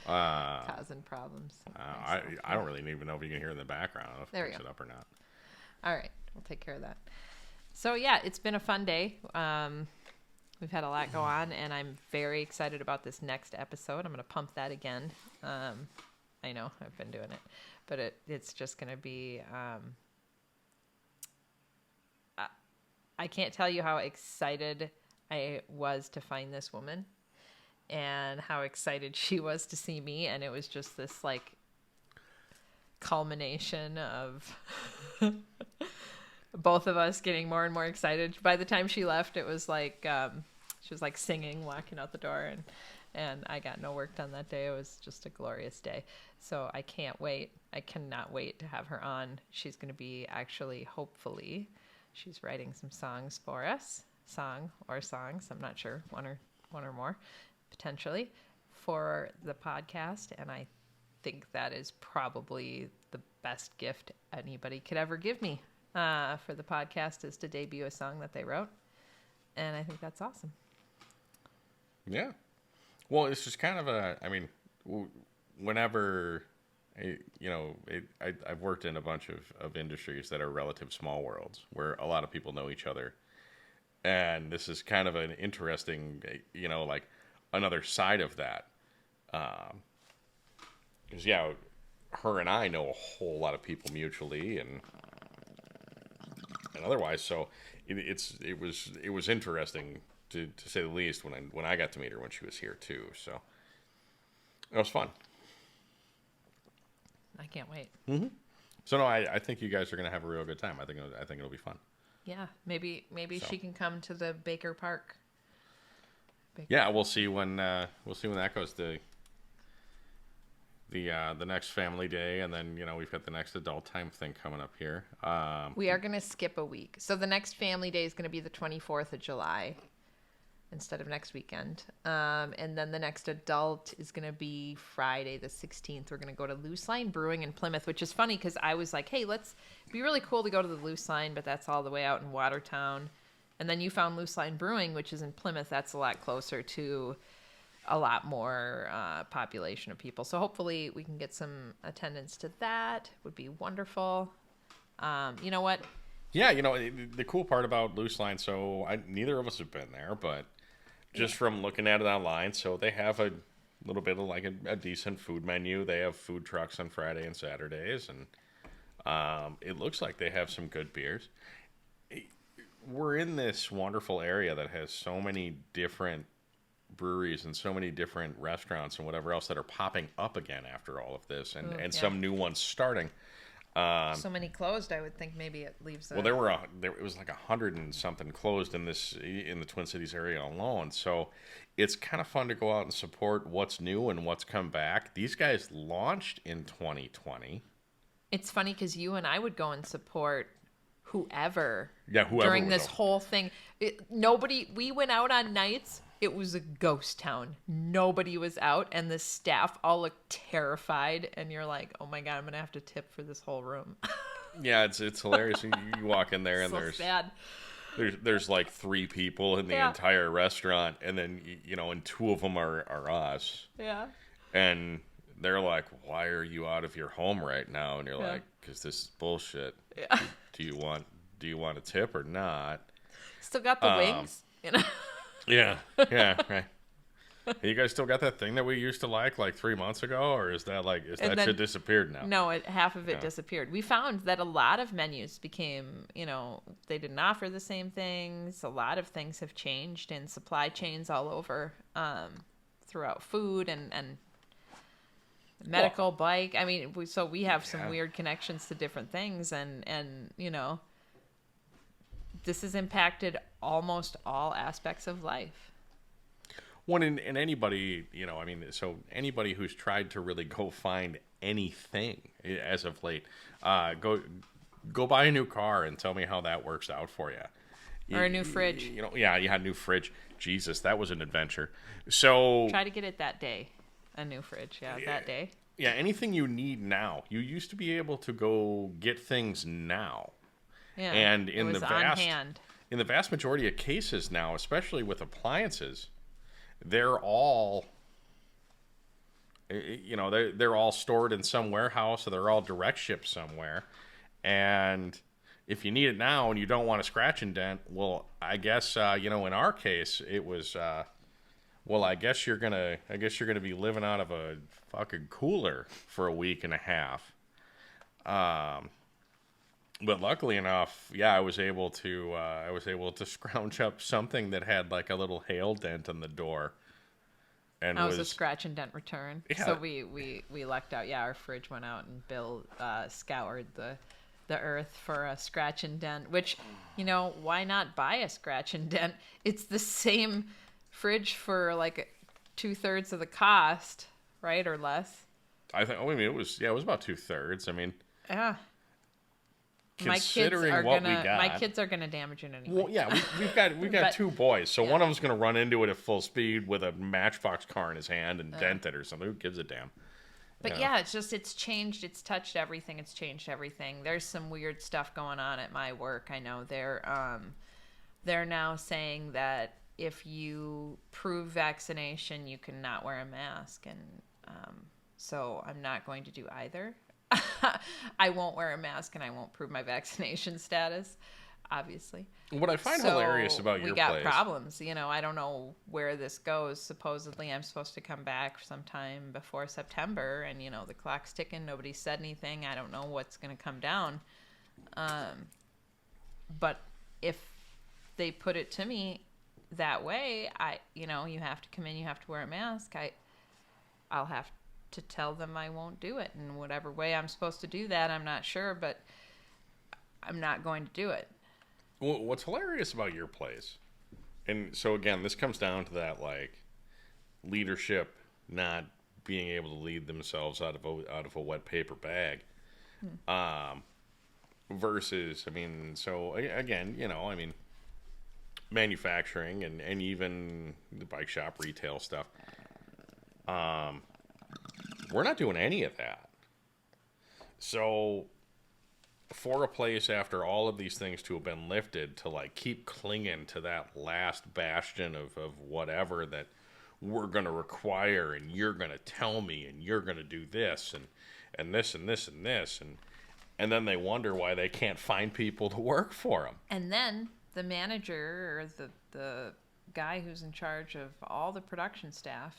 Causing problems. I don't really even know if you can hear it in the background. I don't know if There it we picks go. it up or not. All right, we'll take care of that. So yeah, it's been a fun day. We've had a lot go on, and I'm very excited about this next episode. I'm going to pump that again. I know I've been doing it, but it's just going to be. I can't tell you how excited I was to find this woman, and how excited she was to see me, and it was just this like culmination of both of us getting more and more excited. By the time she left, it was like she was like singing, walking out the door, and I got no work done that day. It was just a glorious day. So I can't wait. I cannot wait to have her on. She's going to be actually, hopefully, she's writing some songs for us, songs. I'm not sure, one or more, potentially, for the podcast. And I think that is probably the best gift anybody could ever give me for the podcast, is to debut a song that they wrote. And I think that's awesome. Yeah. Well, it's just kind of whenever, I've worked in a bunch of industries that are relative small worlds where a lot of people know each other. And this is kind of an interesting, like another side of that. Because, her and I know a whole lot of people mutually and otherwise. So it was interesting to say the least when I got to meet her when she was here too. So it was fun. I can't wait. Mm-hmm. So no, I think you guys are gonna have a real good time. I think it'll be fun. Yeah, maybe she can come to the Baker Park. Yeah, we'll see when that goes. the next family day, and then we've got the next adult time thing coming up here. We are going to skip a week. So the next family day is going to be the 24th of July instead of next weekend. And then the next adult is going to be Friday the 16th. We're going to go to Luce Brewing in Plymouth, which is funny because I was like, hey, it'd be really cool to go to the Luce, but that's all the way out in Watertown. And then you found Luce Brewing, which is in Plymouth. That's a lot closer to a lot more population of people. So hopefully we can get some attendance to that. Would be wonderful. You know what? Yeah, the cool part about Luce, so neither of us have been there, but just from looking at it online, so they have a little bit of like a decent food menu. They have food trucks on Friday and Saturdays, and it looks like they have some good beers. We're in this wonderful area that has so many different breweries and so many different restaurants and whatever else that are popping up again after all of this, and some new ones starting. So many closed, I would think maybe it leaves. Well, it was like 100 and something closed in the Twin Cities area alone. So it's kind of fun to go out and support what's new and what's come back. These guys launched in 2020. It's funny because you and I would go and support whoever. Yeah, whoever during was this open. whole thing. We went out on nights. It was a ghost town. Nobody was out, and the staff all looked terrified. And you're like, "Oh my god, I'm gonna have to tip for this whole room." Yeah, it's hilarious. You walk in there and So sad. there's like 3 people in the entire restaurant, and then and 2 of them are us. Yeah. And they're like, "Why are you out of your home right now?" And you're like, "'Cause this is bullshit. Yeah. Do you want a tip or not?" Still got the wings. Yeah, right. You guys still got that thing that we used to like 3 months ago, or is that shit disappeared now? No, half of it disappeared. We found that a lot of menus became, they didn't offer the same things. A lot of things have changed in supply chains all over, throughout food and medical, bike. I mean, we have some weird connections to different things, and this has impacted almost all aspects of life. Well, and anybody, so anybody who's tried to really go find anything as of late, go buy a new car and tell me how that works out for you. Or a new fridge. You had a new fridge. Jesus, that was an adventure. So try to get it that day. A new fridge, that day. Yeah, anything you need now. You used to be able to go get things now. Yeah, and it was on hand. In the vast majority of cases now, especially with appliances, they're all they're all stored in some warehouse, or they're all direct shipped somewhere. And if you need it now and you don't want to scratch and dent, well, I guess in our case it was well, I guess you're gonna be living out of a fucking cooler for a week and a half. But luckily enough, I was able to scrounge up something that had like a little hail dent on the door. And that was a scratch and dent return. Yeah. So we lucked out. Yeah, our fridge went out, and Bill scoured the earth for a scratch and dent, which, why not buy a scratch and dent? It's the same fridge for like 2/3 of the cost, right? Or less. It was about 2/3. I mean, yeah. My kids are gonna damage it anyway. Well, yeah, we've got 2 boys, so one of them's gonna run into it at full speed with a Matchbox car in his hand and dent it or something. Who gives a damn? But it's changed. It's touched everything. It's changed everything. There's some weird stuff going on at my work. I know they're now saying that if you prove vaccination, you can not wear a mask, and so I'm not going to do either. I won't wear a mask, and I won't prove my vaccination status, obviously. What I find hilarious about your place... We got problems. I don't know where this goes. Supposedly, I'm supposed to come back sometime before September, and, the clock's ticking. Nobody said anything. I don't know what's going to come down. But if they put it to me that way, you have to come in, you have to wear a mask. I'll have to tell them I won't do it. In whatever way I'm supposed to do that, I'm not sure, but I'm not going to do it. Well, what's hilarious about your place, and so again, this comes down to that, leadership not being able to lead themselves out of a wet paper bag. Versus, I mean, so again, I mean, manufacturing and even the bike shop retail stuff. We're not doing any of that. So for a place after all of these things to have been lifted to like keep clinging to that last bastion of whatever that we're going to require, and you're going to tell me, and you're going to do this and this and this and this, and then they wonder why they can't find people to work for them. And then the manager or the guy who's in charge of all the production staff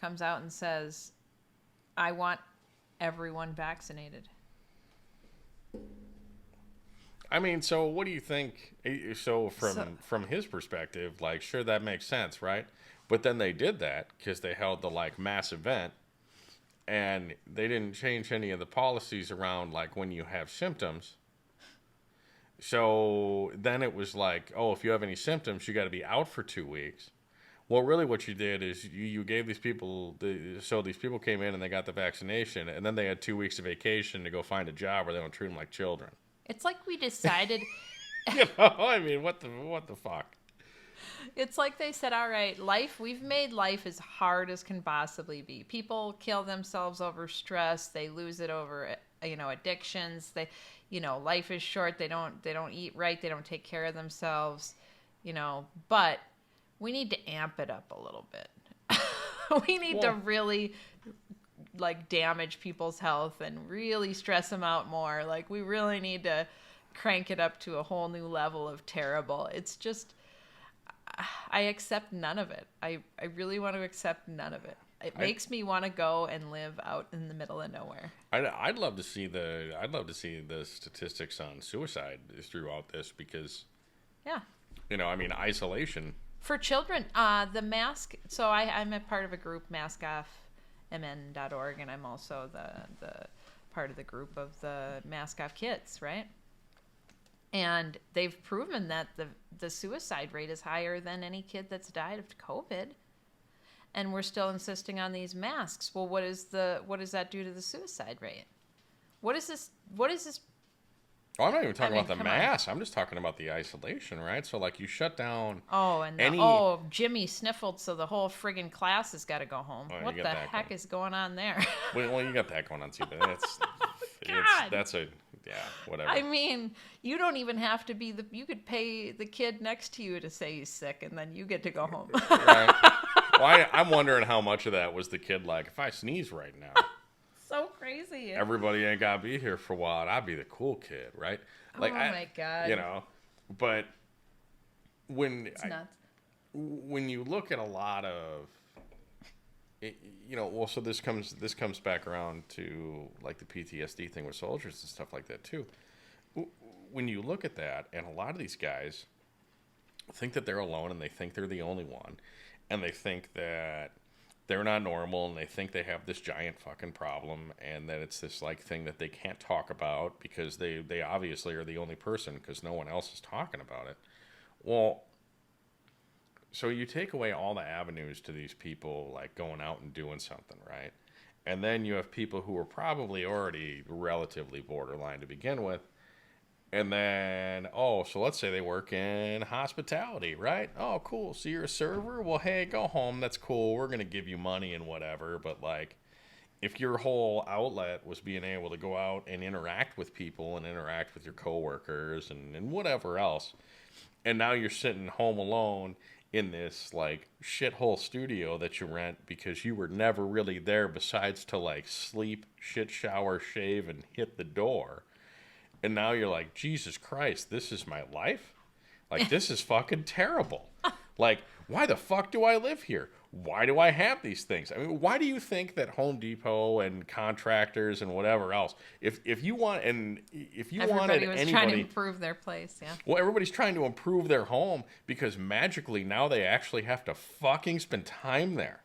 comes out and says, I want everyone vaccinated. I mean, so what do you think? So from his perspective, like, sure, that makes sense, right? But then they did that because they held the like mass event, and they didn't change any of the policies around like when you have symptoms. So then it was like, oh, if you have any symptoms, you got to be out for 2 weeks. Well, really what you did is you gave these people, so these people came in and they got the vaccination, and then they had 2 weeks of vacation to go find a job where they don't treat them like children. It's like we decided... I mean, what the fuck? It's like they said, all right, we've made life as hard as can possibly be. People kill themselves over stress. They lose it over, addictions. Life is short. They don't eat right. They don't take care of themselves, but we need to amp it up a little bit. We need to really like damage people's health and really stress them out more. Like we really need to crank it up to a whole new level of terrible. It's just, I accept none of it. I really want to accept none of it. It makes me want to go and live out in the middle of nowhere. I'd love to see the statistics on suicide throughout this because, yeah, I mean, isolation for children. The mask. So I'm a part of a group, wCoffee.org, and I'm also the part of the group of the Mask Off Kids, right? And they've proven that the suicide rate is higher than any kid that's died of COVID. And we're still insisting on these masks. Well, what does that do to the suicide rate? What is this? Oh, I'm not even talking about the mask. I'm just talking about the isolation, right? So, like, you shut down. Oh, and Jimmy sniffled, so the whole friggin' class has got to go home. What the heck is going on there? Well, you got that going on too, but whatever. I mean, you don't even have to be you could pay the kid next to you to say he's sick, and then you get to go home. Right. Well, I'm wondering how much of that was the kid like, if I sneeze right now. So crazy. Everybody ain't got to be here for a while. I'd be the cool kid, right? Like, my God. But it's nuts. When you look at a lot of, so this comes back around to like the PTSD thing with soldiers and stuff like that too. When you look at that, and a lot of these guys think that they're alone and they think they're the only one, and they think that they're not normal, and they think they have this giant fucking problem, and that it's this like thing that they can't talk about because they obviously are the only person because no one else is talking about it. Well, so you take away all the avenues to these people like going out and doing something, right? And then you have people who are probably already relatively borderline to begin with. And then, so let's say they work in hospitality, right? Oh, cool. So you're a server? Well, hey, go home. That's cool. We're going to give you money and whatever. But, like, if your whole outlet was being able to go out and interact with people and interact with your coworkers and whatever else, and now you're sitting home alone in this, like, shithole studio that you rent because you were never really there besides to, like, sleep, shit, shower, shave, and hit the door. And now you're like, Jesus Christ, this is my life? Like, this is fucking terrible. Like, why the fuck do I live here? Why do I have these things? I mean, why do you think that Home Depot and contractors and whatever else, if you wanted anybody trying to improve their place, yeah. Well, everybody's trying to improve their home because magically now they actually have to fucking spend time there.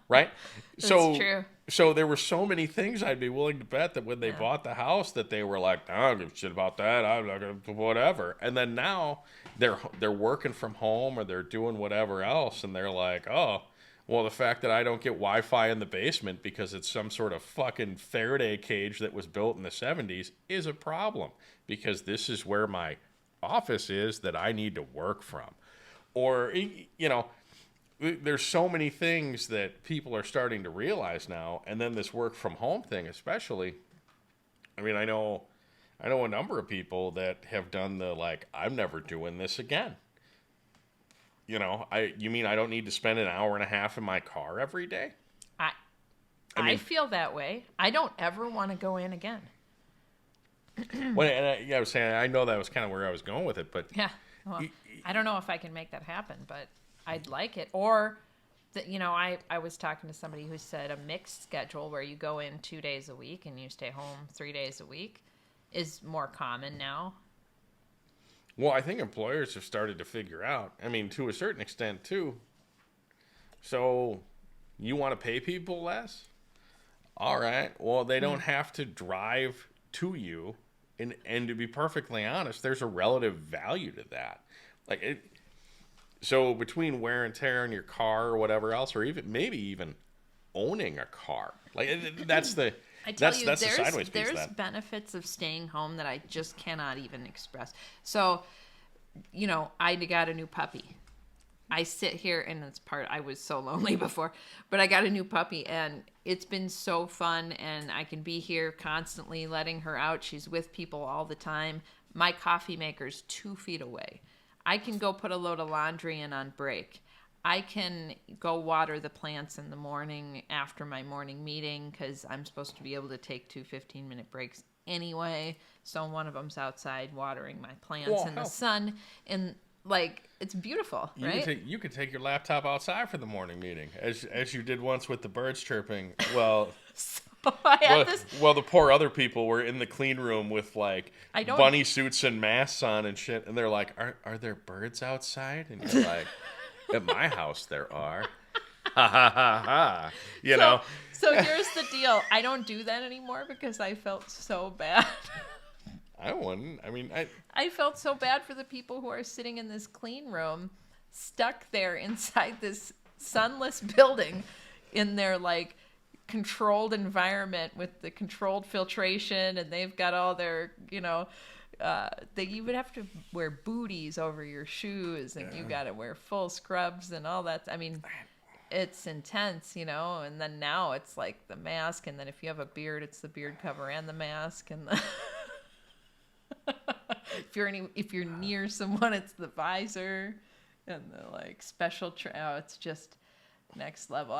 Right? That's true. So there were so many things I'd be willing to bet that when they bought the house that they were like, I don't give a shit about that. I'm not gonna whatever. And then now they're working from home or they're doing whatever else, and they're like, well, Well, the fact that I don't get Wi-Fi in the basement because it's some sort of fucking Faraday cage that was built in the 70s is a problem, because this is where my office is that I need to work from. Or, you know, there's so many things that people are starting to realize now, and then this work from home thing especially. I mean, I know a number of people that have done the, like, I'm never doing this again. You know, you mean I don't need to spend an hour and a half in my car every day? I feel that way. I don't ever want to go in again. Well, and I was saying, I know that was kind of where I was going with it, but Yeah. Well, I don't know if I can make that happen, but I'd like it. Or, you know, I was talking to somebody who said a mixed schedule where you go in 2 days a week and you stay home 3 days a week is more common now. Well, I think employers have started to figure out, I mean, to a certain extent, too. So, you want to pay people less? All right. Well, they don't have to drive to you. And to be perfectly honest, there's a relative value to that. Like, so between wear and tear in your car or whatever else, or maybe even owning a car. Like, that's the... I tell you, that's the sideways piece of there's that. benefits of staying home that I just cannot even express. So, you know, I got a new puppy. I sit here, and I was so lonely before, but I got a new puppy, and it's been so fun, and I can be here constantly letting her out. She's with people all the time. My coffee maker's 2 feet away. I can go put a load of laundry in on break. I can go water the plants in the morning after my morning meeting, because I'm supposed to be able to take 2 15-minute breaks anyway. So one of them's outside watering my plants in the sun. And, like, it's beautiful, right? You could take your laptop outside for the morning meeting, as you did once with the birds chirping. Well, well, the poor other people were in the clean room with, like, bunny suits and masks on and shit, and they're like, are there birds outside? And you're like... At my house, there are. Ha ha ha ha. You know? So here's the deal. I don't do that anymore because I felt so bad. I wouldn't. I mean, I felt so bad for the people who are sitting in this clean room, stuck there inside this sunless building in their, like, controlled environment with the controlled filtration, and they've got all their, you know... you would have to wear booties over your shoes, and you got to wear full scrubs and all that. I mean, it's intense, you know. And then now it's like the mask, and then if you have a beard, it's the beard cover and the mask, and if you're near someone, it's the visor and the, like, special. It's just next level.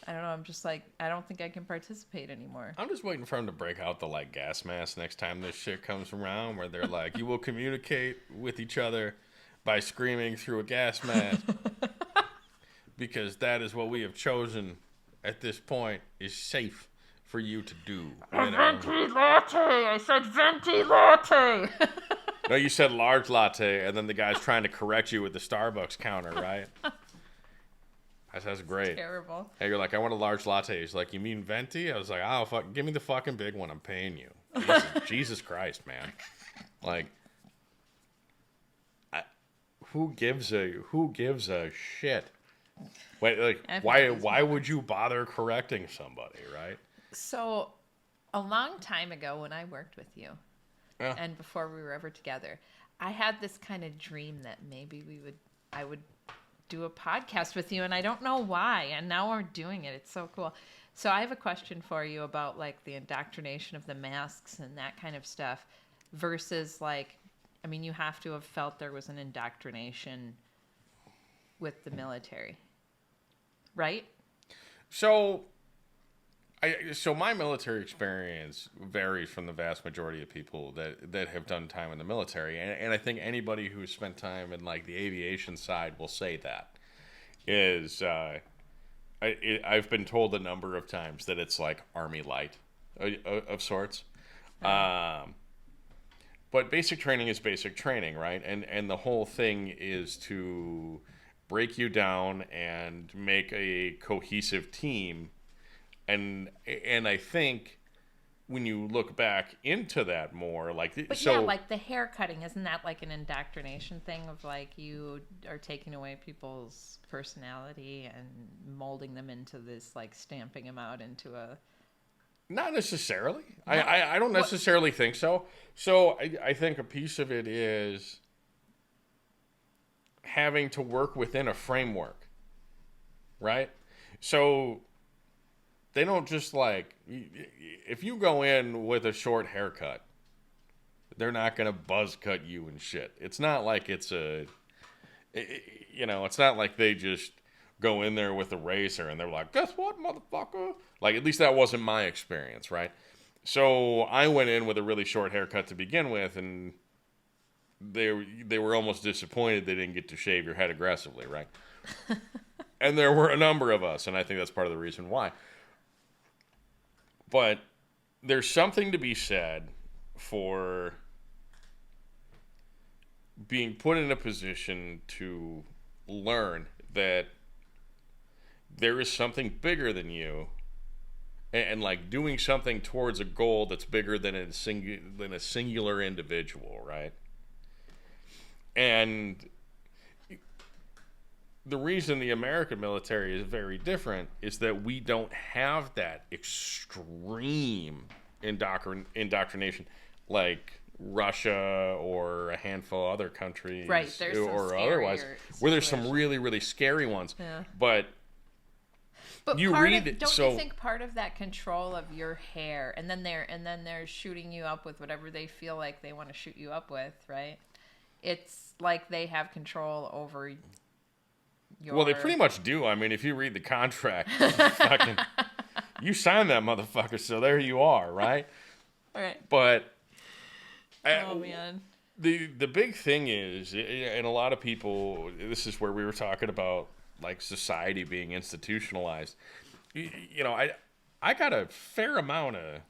I don't know. I'm just like, I don't think I can participate anymore. I'm just waiting for them to break out the, like, gas mask next time this shit comes around, where they're like, you will communicate with each other by screaming through a gas mask, because that is what we have chosen at this point is safe for you to do. A venti latte. I said venti latte. No, you said large latte, and then the guy's trying to correct you with the Starbucks counter, right? That's great. It's terrible. Hey, you're like, I want a large latte. He's like, you mean venti? I was like, oh, fuck, give me the fucking big one. I'm paying you. Jesus Christ, man. Like, who gives a shit? Wait, like, why would you bother correcting somebody, right? So, a long time ago when I worked with you, and before we were ever together, I had this kind of dream that maybe I would do a podcast with you, and I don't know why, and now we're doing it. It's so cool. So I have a question for you about, like, the indoctrination of the masks and that kind of stuff versus, like, I mean, you have to have felt there was an indoctrination with the military, right? So my military experience varies from the vast majority of people that have done time in the military. And I think anybody who's spent time in, like, the aviation side will say that. I've been told a number of times that it's like Army Light of sorts. But basic training is basic training, right? And the whole thing is to break you down and make a cohesive team. And I think when you look back into that more, like But so, yeah, like the hair cutting, isn't that like an indoctrination thing of like you are taking away people's personality and molding them into this, like stamping them out into a... not necessarily. I don't necessarily think so. So I think a piece of it is having to work within a framework, right? So they don't just like, if you go in with a short haircut, they're not going to buzz cut you and shit. It's not like it's it's not like they just go in there with a razor and they're like, guess what, motherfucker? Like, at least that wasn't my experience, right? So I went in with a really short haircut to begin with, and they were almost disappointed they didn't get to shave your head aggressively, right? And there were a number of us, and I think that's part of the reason why. But there's something to be said for being put in a position to learn that there is something bigger than you, and like doing something towards a goal that's bigger than a singular individual, right? And the reason the American military is very different is that we don't have that extreme indoctrination like Russia or a handful of other countries, Right, there's some or otherwise, where there's some situations. really, really scary ones. Yeah. But you part read of, it, don't so you think part of that control of your hair, and then they're shooting you up with whatever they feel like they want to shoot you up with, right? It's like they have control over your... well, they pretty much do. I mean, if you read the contract, fucking, you signed that motherfucker, so there you are, right? All right. But Oh man. the big thing is, and a lot of people, this is where we were talking about like society being institutionalized. You know, I got a fair amount of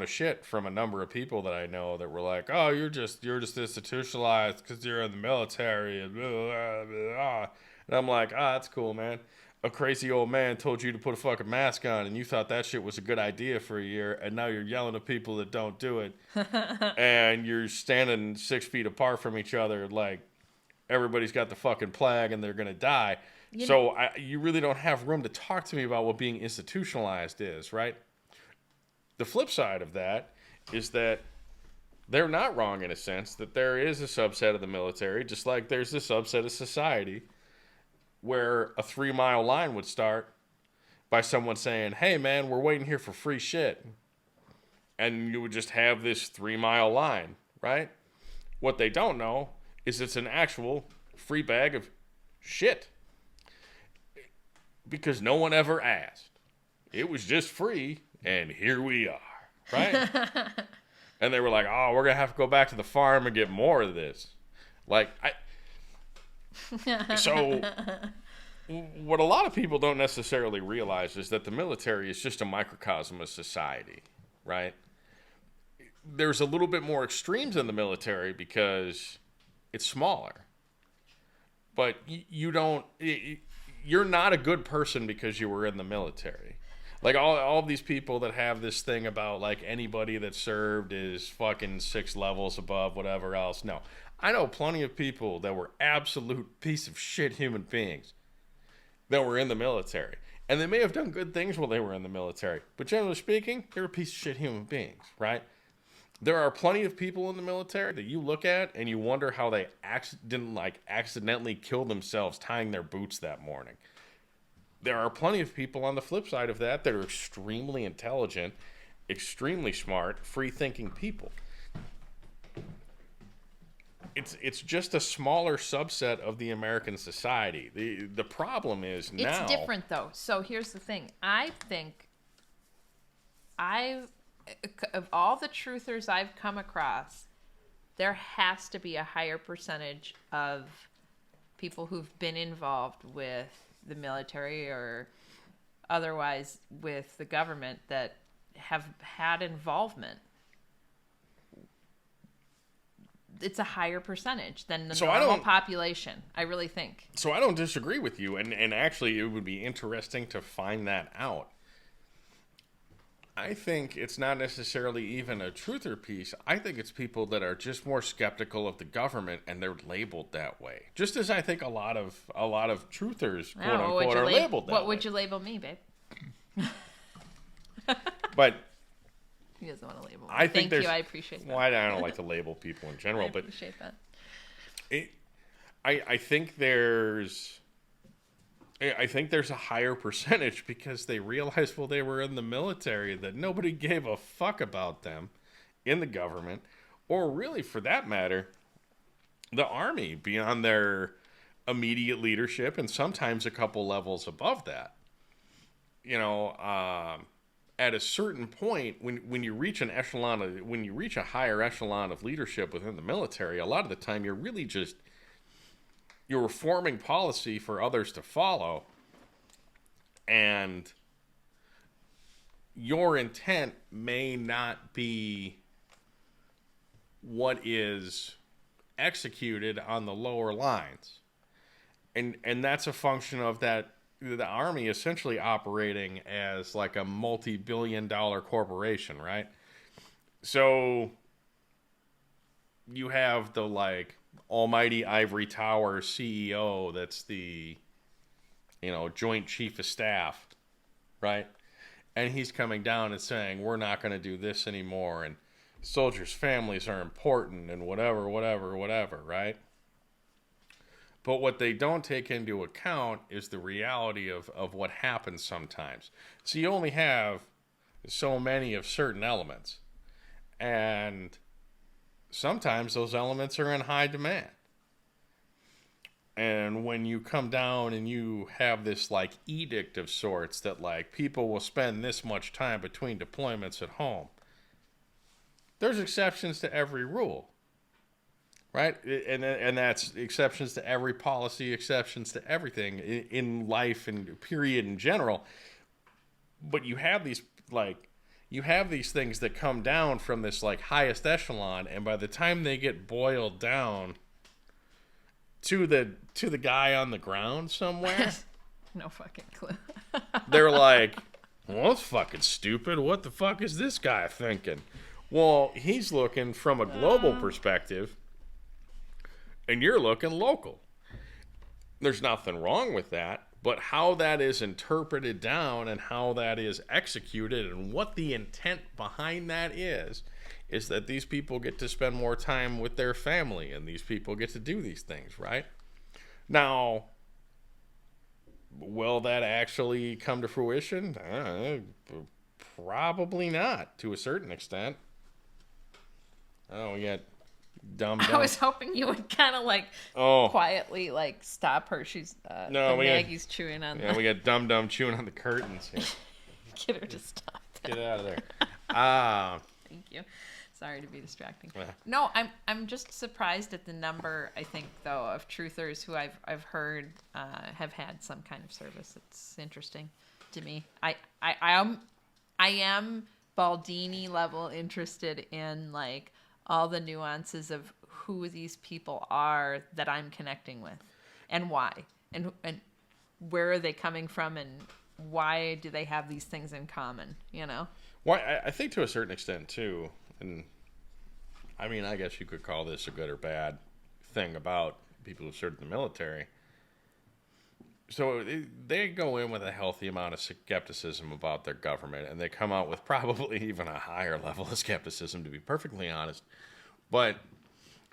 shit from a number of people that I know that were like, "Oh, you're just institutionalized because you're in the military," and blah, blah, blah. And I'm like, that's cool, man. A crazy old man told you to put a fucking mask on, and you thought that shit was a good idea for a year, and now you're yelling at people that don't do it, and you're standing 6 feet apart from each other, like everybody's got the fucking plague and they're gonna die. You really don't have room to talk to me about what being institutionalized is, right? The flip side of that is that they're not wrong in a sense that there is a subset of the military, just like there's a subset of society, where a 3-mile line would start by someone saying, "Hey man, we're waiting here for free shit." And you would just have this 3-mile line, right? What they don't know is it's an actual free bag of shit. Because no one ever asked. It was just free, and here we are, right? And they were like, "Oh, we're going to have to go back to the farm and get more of this." Like, so what a lot of people don't necessarily realize is that the military is just a microcosm of society, right? There's a little bit more extremes in the military because it's smaller. But you're not a good person because you were in the military. Like all of these people that have this thing about like anybody that served is fucking 6 levels above whatever else. No. I know plenty of people that were absolute piece of shit human beings that were in the military. And they may have done good things while they were in the military. But generally speaking, they were piece of shit human beings, right? There are plenty of people in the military that you look at and you wonder how they didn't accidentally kill themselves tying their boots that morning. There are plenty of people on the flip side of that that are extremely intelligent, extremely smart, free-thinking people. It's just a smaller subset of the American society. The problem is now... It's different, though. So here's the thing. I think of all the truthers I've come across, there has to be a higher percentage of people who've been involved with the military or otherwise with the government that have had involvement. It's a higher percentage than the normal population, I really think. So I don't disagree with you, and actually it would be interesting to find that out. I think it's not necessarily even a truther piece. I think it's people that are just more skeptical of the government, and they're labeled that way. Just as I think a lot of truthers, quote unquote, are labeled that way. What would you label me, babe? But He doesn't want to label me. I think Thank you. I appreciate that. Well, I don't like to label people in general, I but appreciate that. I think there's a higher percentage because they realized while they were in the military that nobody gave a fuck about them in the government, or really for that matter, the army beyond their immediate leadership and sometimes a couple levels above that. You know, at a certain point, when you reach a higher echelon of leadership within the military, a lot of the time you're really just you're forming policy for others to follow, and your intent may not be what is executed on the lower lines. And that's a function of that the army essentially operating as like a multi-billion-dollar corporation, right? So you have the like almighty ivory tower CEO that's the, Joint Chief of Staff, right? And he's coming down and saying, we're not going to do this anymore, and soldiers' families are important, and whatever, right? But what they don't take into account is the reality of what happens sometimes. So you only have so many of certain elements, and sometimes those elements are in high demand. And when you come down and you have this like edict of sorts that like people will spend this much time between deployments at home, there's exceptions to every rule, right? And that's exceptions to every policy, exceptions to everything in life and period in general. But you have these things that come down from this like highest echelon, and by the time they get boiled down to the guy on the ground somewhere, No fucking clue. they're like, well, that's fucking stupid. What the fuck is this guy thinking? Well, he's looking from a global perspective, and you're looking local. There's nothing wrong with that, but how that is interpreted down and how that is executed and what the intent behind that is that these people get to spend more time with their family, and these people get to do these things, right? Now, will that actually come to fruition? Probably not, to a certain extent. Oh, we got dumb. I was hoping you would kind of like quietly like stop her. She's Maggie's chewing on. Yeah, we got dumb chewing on the curtains here. Get her to stop. Get out of there. Thank you. Sorry to be distracting. No, I'm just surprised at the number. I think though of truthers who I've heard have had some kind of service. It's interesting to me. I am Baldini level interested in like all the nuances of who these people are that I'm connecting with, and why, and where are they coming from, and why do they have these things in common? Well, I think to a certain extent too, and I mean, I guess you could call this a good or bad thing about people who served in the military. So they go in with a healthy amount of skepticism about their government, and they come out with probably even a higher level of skepticism, to be perfectly honest. But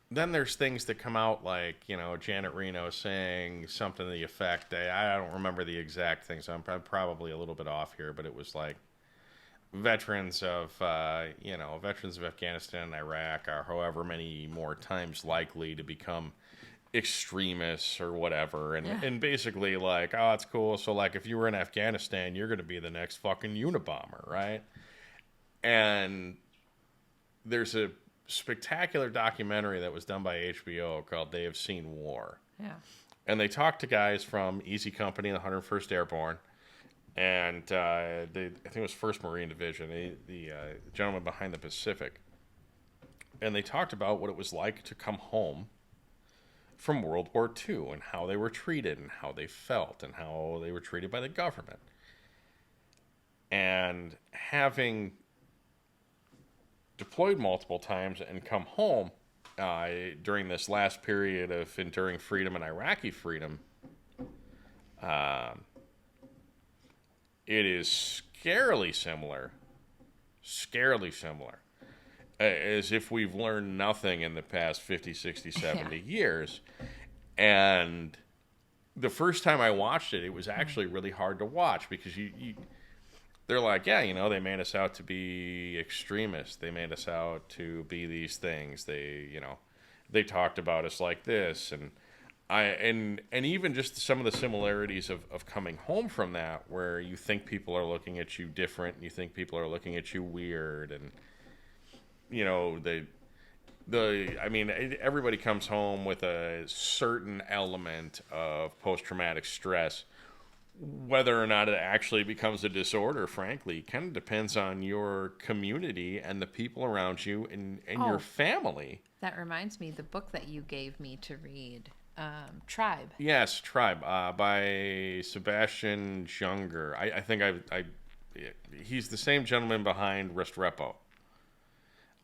then there's things that come out like, Janet Reno saying something to the effect, I don't remember the exact thing, so I'm probably a little bit off here, but it was like, veterans of Afghanistan and Iraq are however many more times likely to become extremists or whatever, and basically like, oh, it's cool, so like if you were in Afghanistan, you're going to be the next fucking Unabomber, right? And there's a spectacular documentary that was done by HBO called They Have Seen War. Yeah. And they talked to guys from Easy Company and the 101st Airborne, and I think it was 1st Marine Division, the gentleman behind the Pacific. And they talked about what it was like to come home from World War II and how they were treated and how they felt and how they were treated by the government. And having deployed multiple times and come home during this last period of enduring freedom and Iraqi freedom, it is scarily similar, as if we've learned nothing in the past 50, 60, 70 years. And the first time I watched it, it was actually really hard to watch because they're like, yeah, you know, they made us out to be extremists. They made us out to be these things. They talked about us like this. And even just some of the similarities of coming home from that, where you think people are looking at you different, and you think people are looking at you weird, and you know everybody comes home with a certain element of post-traumatic stress. Whether or not it actually becomes a disorder, frankly, kind of depends on your community and the people around you and your family. That reminds me, the book that you gave me to read, Tribe. Yes, Tribe, by Sebastian Junger. I think he's the same gentleman behind Restrepo.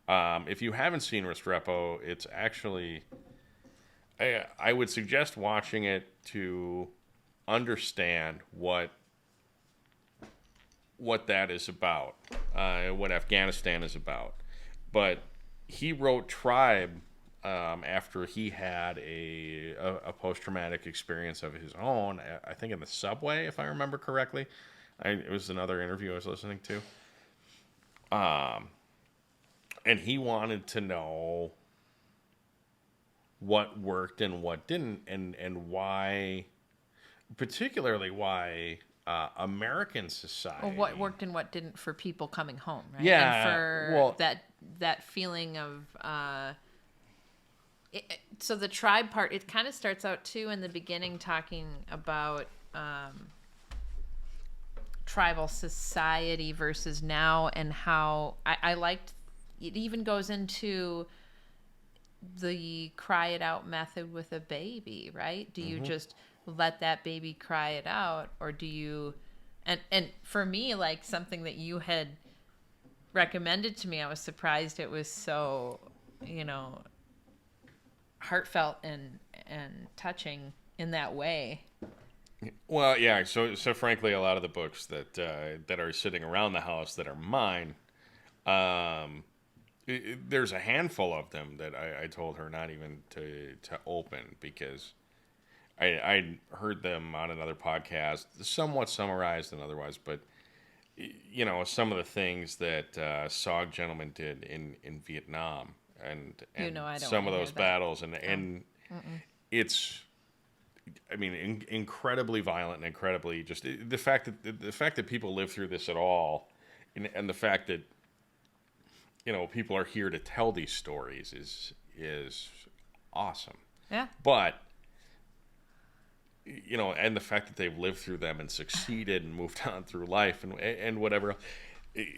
If you haven't seen Restrepo, it's actually, I would suggest watching it to understand what that is about, what Afghanistan is about. But he wrote Tribe after he had a post-traumatic experience of his own, I think in the subway, if I remember correctly. It was another interview I was listening to. And he wanted to know what worked and what didn't, and why, particularly why American society. Well, what worked and what didn't for people coming home, right? Yeah. And for that feeling of... so the tribe part, it kind of starts out, too, in the beginning talking about tribal society versus now, and how I liked... It even goes into the cry it out method with a baby, right? Do you just let that baby cry it out, or do you... And for me, like, something that you had recommended to me, I was surprised it was so, heartfelt and touching in that way. Well, yeah. So frankly, a lot of the books that are sitting around the house that are mine, there's a handful of them that I told her not even to open, because I heard them on another podcast, somewhat summarized and otherwise, but some of the things that SOG gentlemen did in Vietnam and I don't some of wanna those hear that. battles and it's, incredibly violent and incredibly just the fact that people live through this at all, and the fact that people are here to tell these stories is awesome. Yeah. But and the fact that they've lived through them and succeeded and moved on through life and whatever.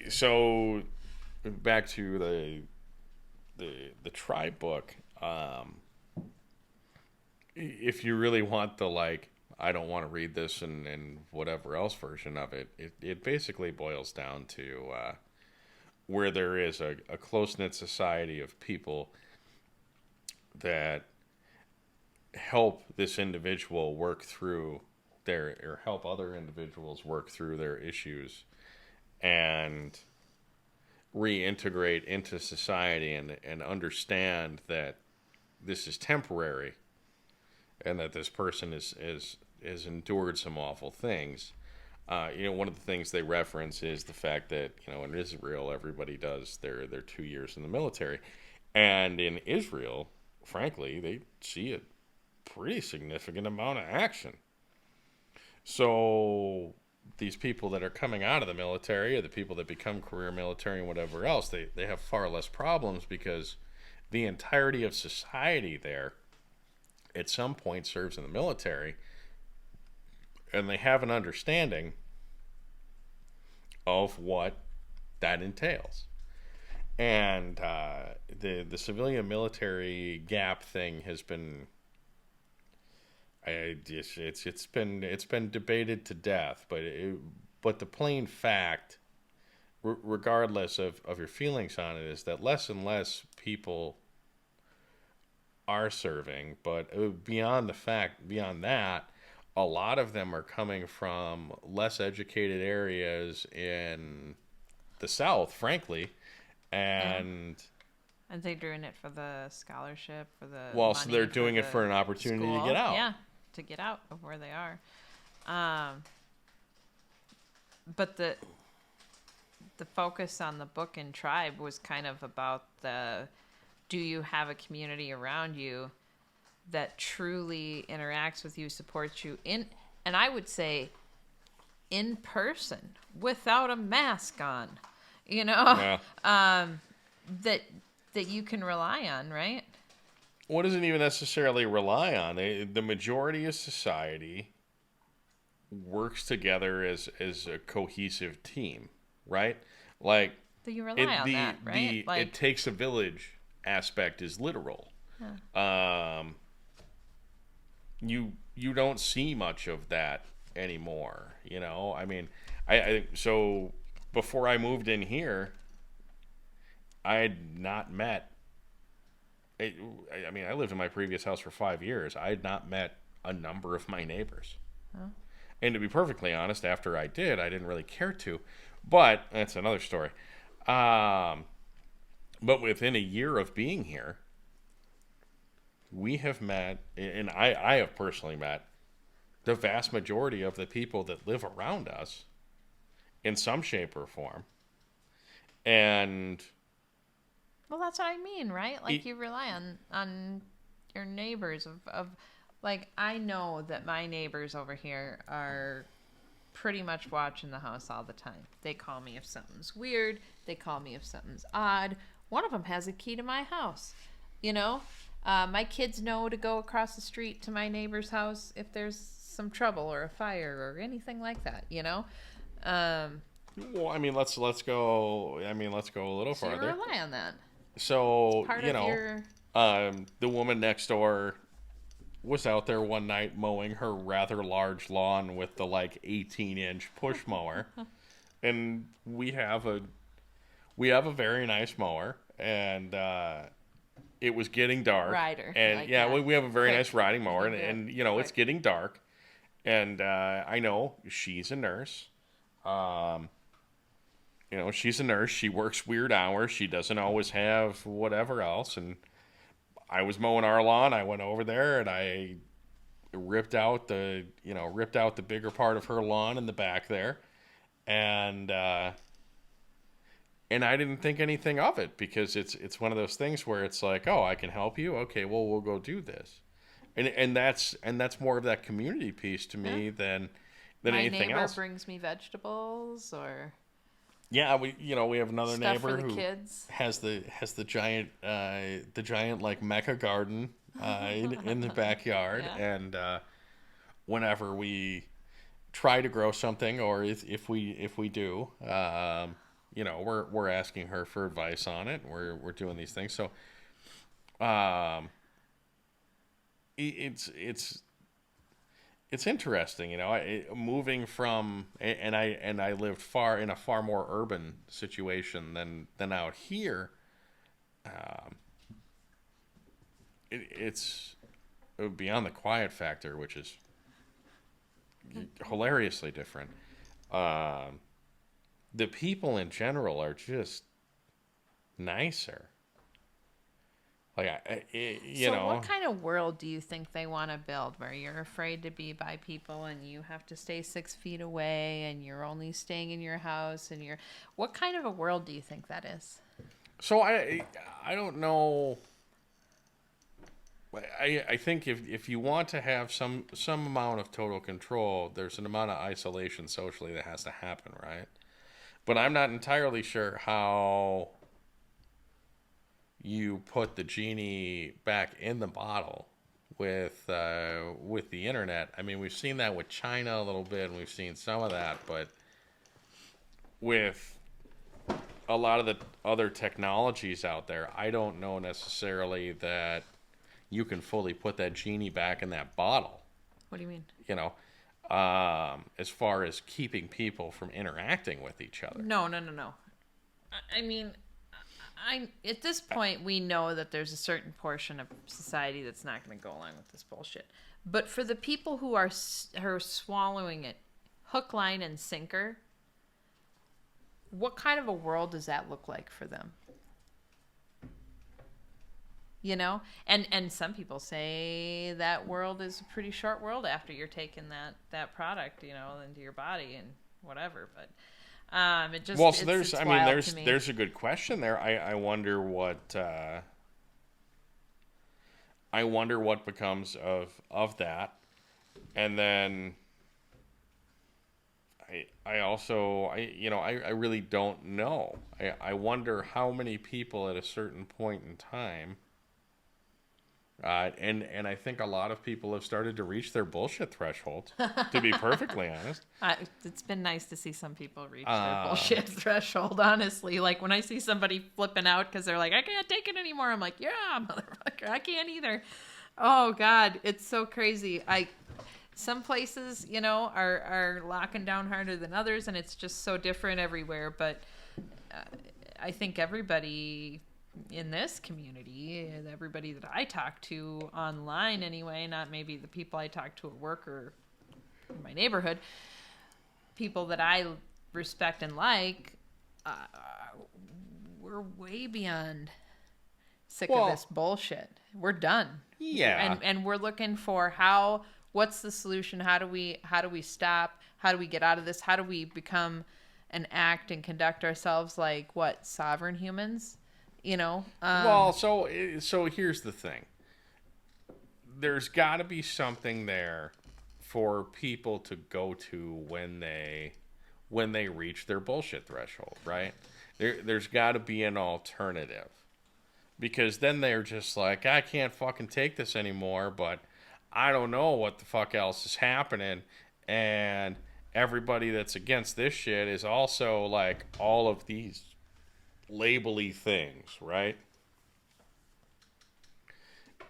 So back to the Tribe book. If you really want the I don't want to read this and whatever else version of it, it basically boils down to where there is a close-knit society of people that help this individual work through or help other individuals work through their issues and reintegrate into society and understand that this is temporary and that this person has endured some awful things. One of the things they reference is the fact that, in Israel, everybody does their 2 years in the military. And in Israel, frankly, they see a pretty significant amount of action. So these people that are coming out of the military, or the people that become career military and whatever else, they have far less problems because the entirety of society there at some point serves in the military, and they have an understanding of what that entails. And the civilian military gap thing has been it's been debated to death, but the plain fact regardless of your feelings on it, is that less and less people are serving, but beyond that, a lot of them are coming from less educated areas in the South, frankly, and And they're doing it for the scholarship, for the well, so money, they're doing it for an the opportunity to school. get out. Yeah, to get out of where they are. But the focus on the book and tribe was kind of about do you have a community around you that truly interacts with you, supports you and I would say in person without a mask on, Yeah. that you can rely on, right? What doesn't even necessarily rely on? The majority of society works together as a cohesive team, right? Like, So you rely on that, right? It takes a village aspect is literal. You don't see much of that anymore, I mean, so before I moved in here, I had not met. I mean, I lived in my previous house for 5 years. I had not met a number of my neighbors. And to be perfectly honest, after I didn't really care to. But that's another story. But within a year of being here, we have met, and I have personally met, the vast majority of the people that live around us in some shape or form. And Well, that's what I mean, right? Like you rely on your neighbors of like I know that my neighbors over here are pretty much watching the house all the time. They call me if something's weird. They call me if something's odd. One of them has a key to my house. My kids know to go across the street to my neighbor's house if there's some trouble or a fire or anything like that. well, I mean, let's go. I mean, let's go a little So you farther. rely on that. So Part of your the woman next door was out there one night mowing her rather large lawn with the 18-inch push mower, and we have a very nice mower, and it was getting dark. Rider, and like yeah, that. we have a very Quick. nice riding mower, You can and do it it's quick. getting dark, and I know she's a nurse. She's a nurse. She works weird hours. She doesn't always have whatever else. And I was mowing our lawn. I went over there and I ripped out the bigger part of her lawn in the back there. And I didn't think anything of it because it's one of those things where it's like, oh, I can help you. Okay, well, we'll go do this. And that's more of that community piece to me than my anything neighbor else. brings me vegetables or Yeah, we have another stuff neighbor for the who kids. has the giant like mecha garden in the backyard, Yeah. and whenever we try to grow something, or if we do, we're asking her for advice on it. We're doing these things, so it's interesting, moving from, and I lived in a far more urban situation than out here. It's beyond the quiet factor, which is hilariously different. The people in general are just nicer. Like What kind of world do you think they want to build where you're afraid to be by people and you have to stay 6 feet away and you're only staying in your house and what kind of a world do you think that is? So I don't know. I think if you want to have some amount of total control, there's an amount of isolation socially that has to happen, right? But I'm not entirely sure how you put the genie back in the bottle with the internet. I mean, we've seen that with China a little bit, and we've seen some of that, but with a lot of the other technologies out there, I don't know necessarily that you can fully put that genie back in that bottle. What do you mean? As far as keeping people from interacting with each other. No. I mean, at this point, we know that there's a certain portion of society that's not going to go along with this bullshit. But for the people who are swallowing it hook, line, and sinker, what kind of a world does that look like for them? You know? And some people say that world is a pretty short world after you're taking that product, you know, into your body and whatever. But it just well, so there's me. There's a good question there. I wonder what becomes of that, and then I really don't know. I wonder how many people at a certain point in time. And I think a lot of people have started to reach their bullshit threshold, to be perfectly honest. It's been nice to see some people reach their bullshit threshold, honestly. Like, when I see somebody flipping out because they're like, I can't take it anymore, I'm like, yeah, motherfucker, I can't either. Oh, God, it's so crazy. Some places, you know, are locking down harder than others, and it's just so different everywhere. But I think everybody in this community, everybody that I talk to online anyway, not maybe the people I talk to at work or in my neighborhood, people that I respect and like, we're way beyond sick of this bullshit. We're done. Yeah. And we're looking for what's the solution? How do we stop? How do we get out of this? How do we become and act and conduct ourselves like sovereign humans? You know, well, so here's the thing. There's got to be something there for people to go to when they reach their bullshit threshold, right? There's got to be an alternative, because then they're just like, I can't fucking take this anymore, but I don't know what the fuck else is happening, and everybody that's against this shit is also like all of these labely things, right?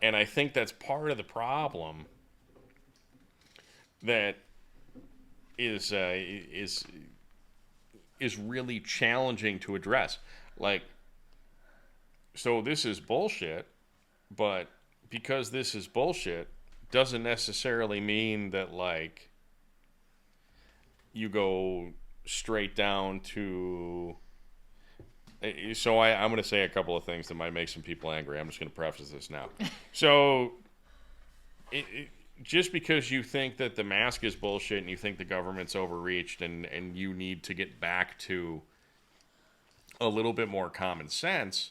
And I think that's part of the problem that is really challenging to address. Like, so this is bullshit, but because this is bullshit doesn't necessarily mean that, like, you go straight down to... So I'm going to say a couple of things that might make some people angry. I'm just going to preface this now. So just because you think that the mask is bullshit and you think the government's overreached and you need to get back to a little bit more common sense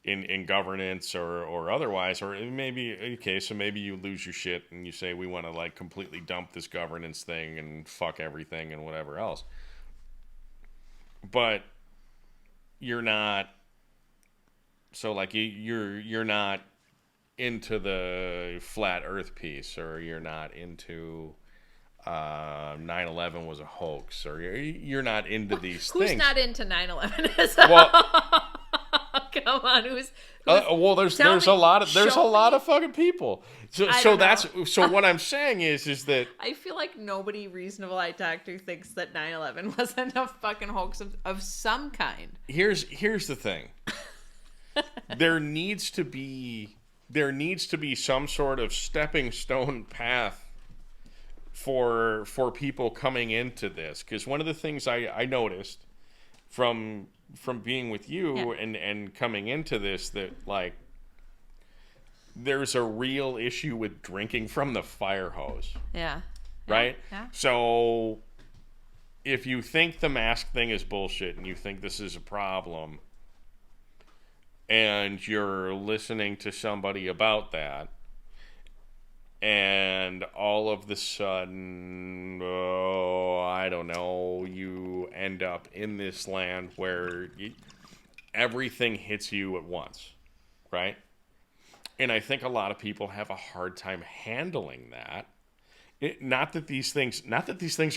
in governance or otherwise, or maybe, okay, so maybe you lose your shit and you say we want to, like, completely dump this governance thing and fuck everything and whatever else. But you're not, so, like, you're not into the flat earth piece, or you're not into 9/11 was a hoax, or you're not into these things. Who's not into 9/11? Well, come on, who's well, there's a lot of fucking people. So what I'm saying is that I feel like nobody reasonable I talk to thinks that 9/11 wasn't a fucking hoax of some kind. Here's the thing. There needs to be some sort of stepping stone path for people coming into this, because one of the things I noticed from being with you and coming into this, that, like, there's a real issue with drinking from the fire hose. Yeah. Right? Yeah. So if you think the mask thing is bullshit and you think this is a problem, and you're listening to somebody about that, and all of the sudden, I don't know, you end up in this land where everything hits you at once, right? And I think a lot of people have a hard time handling that. Not that these things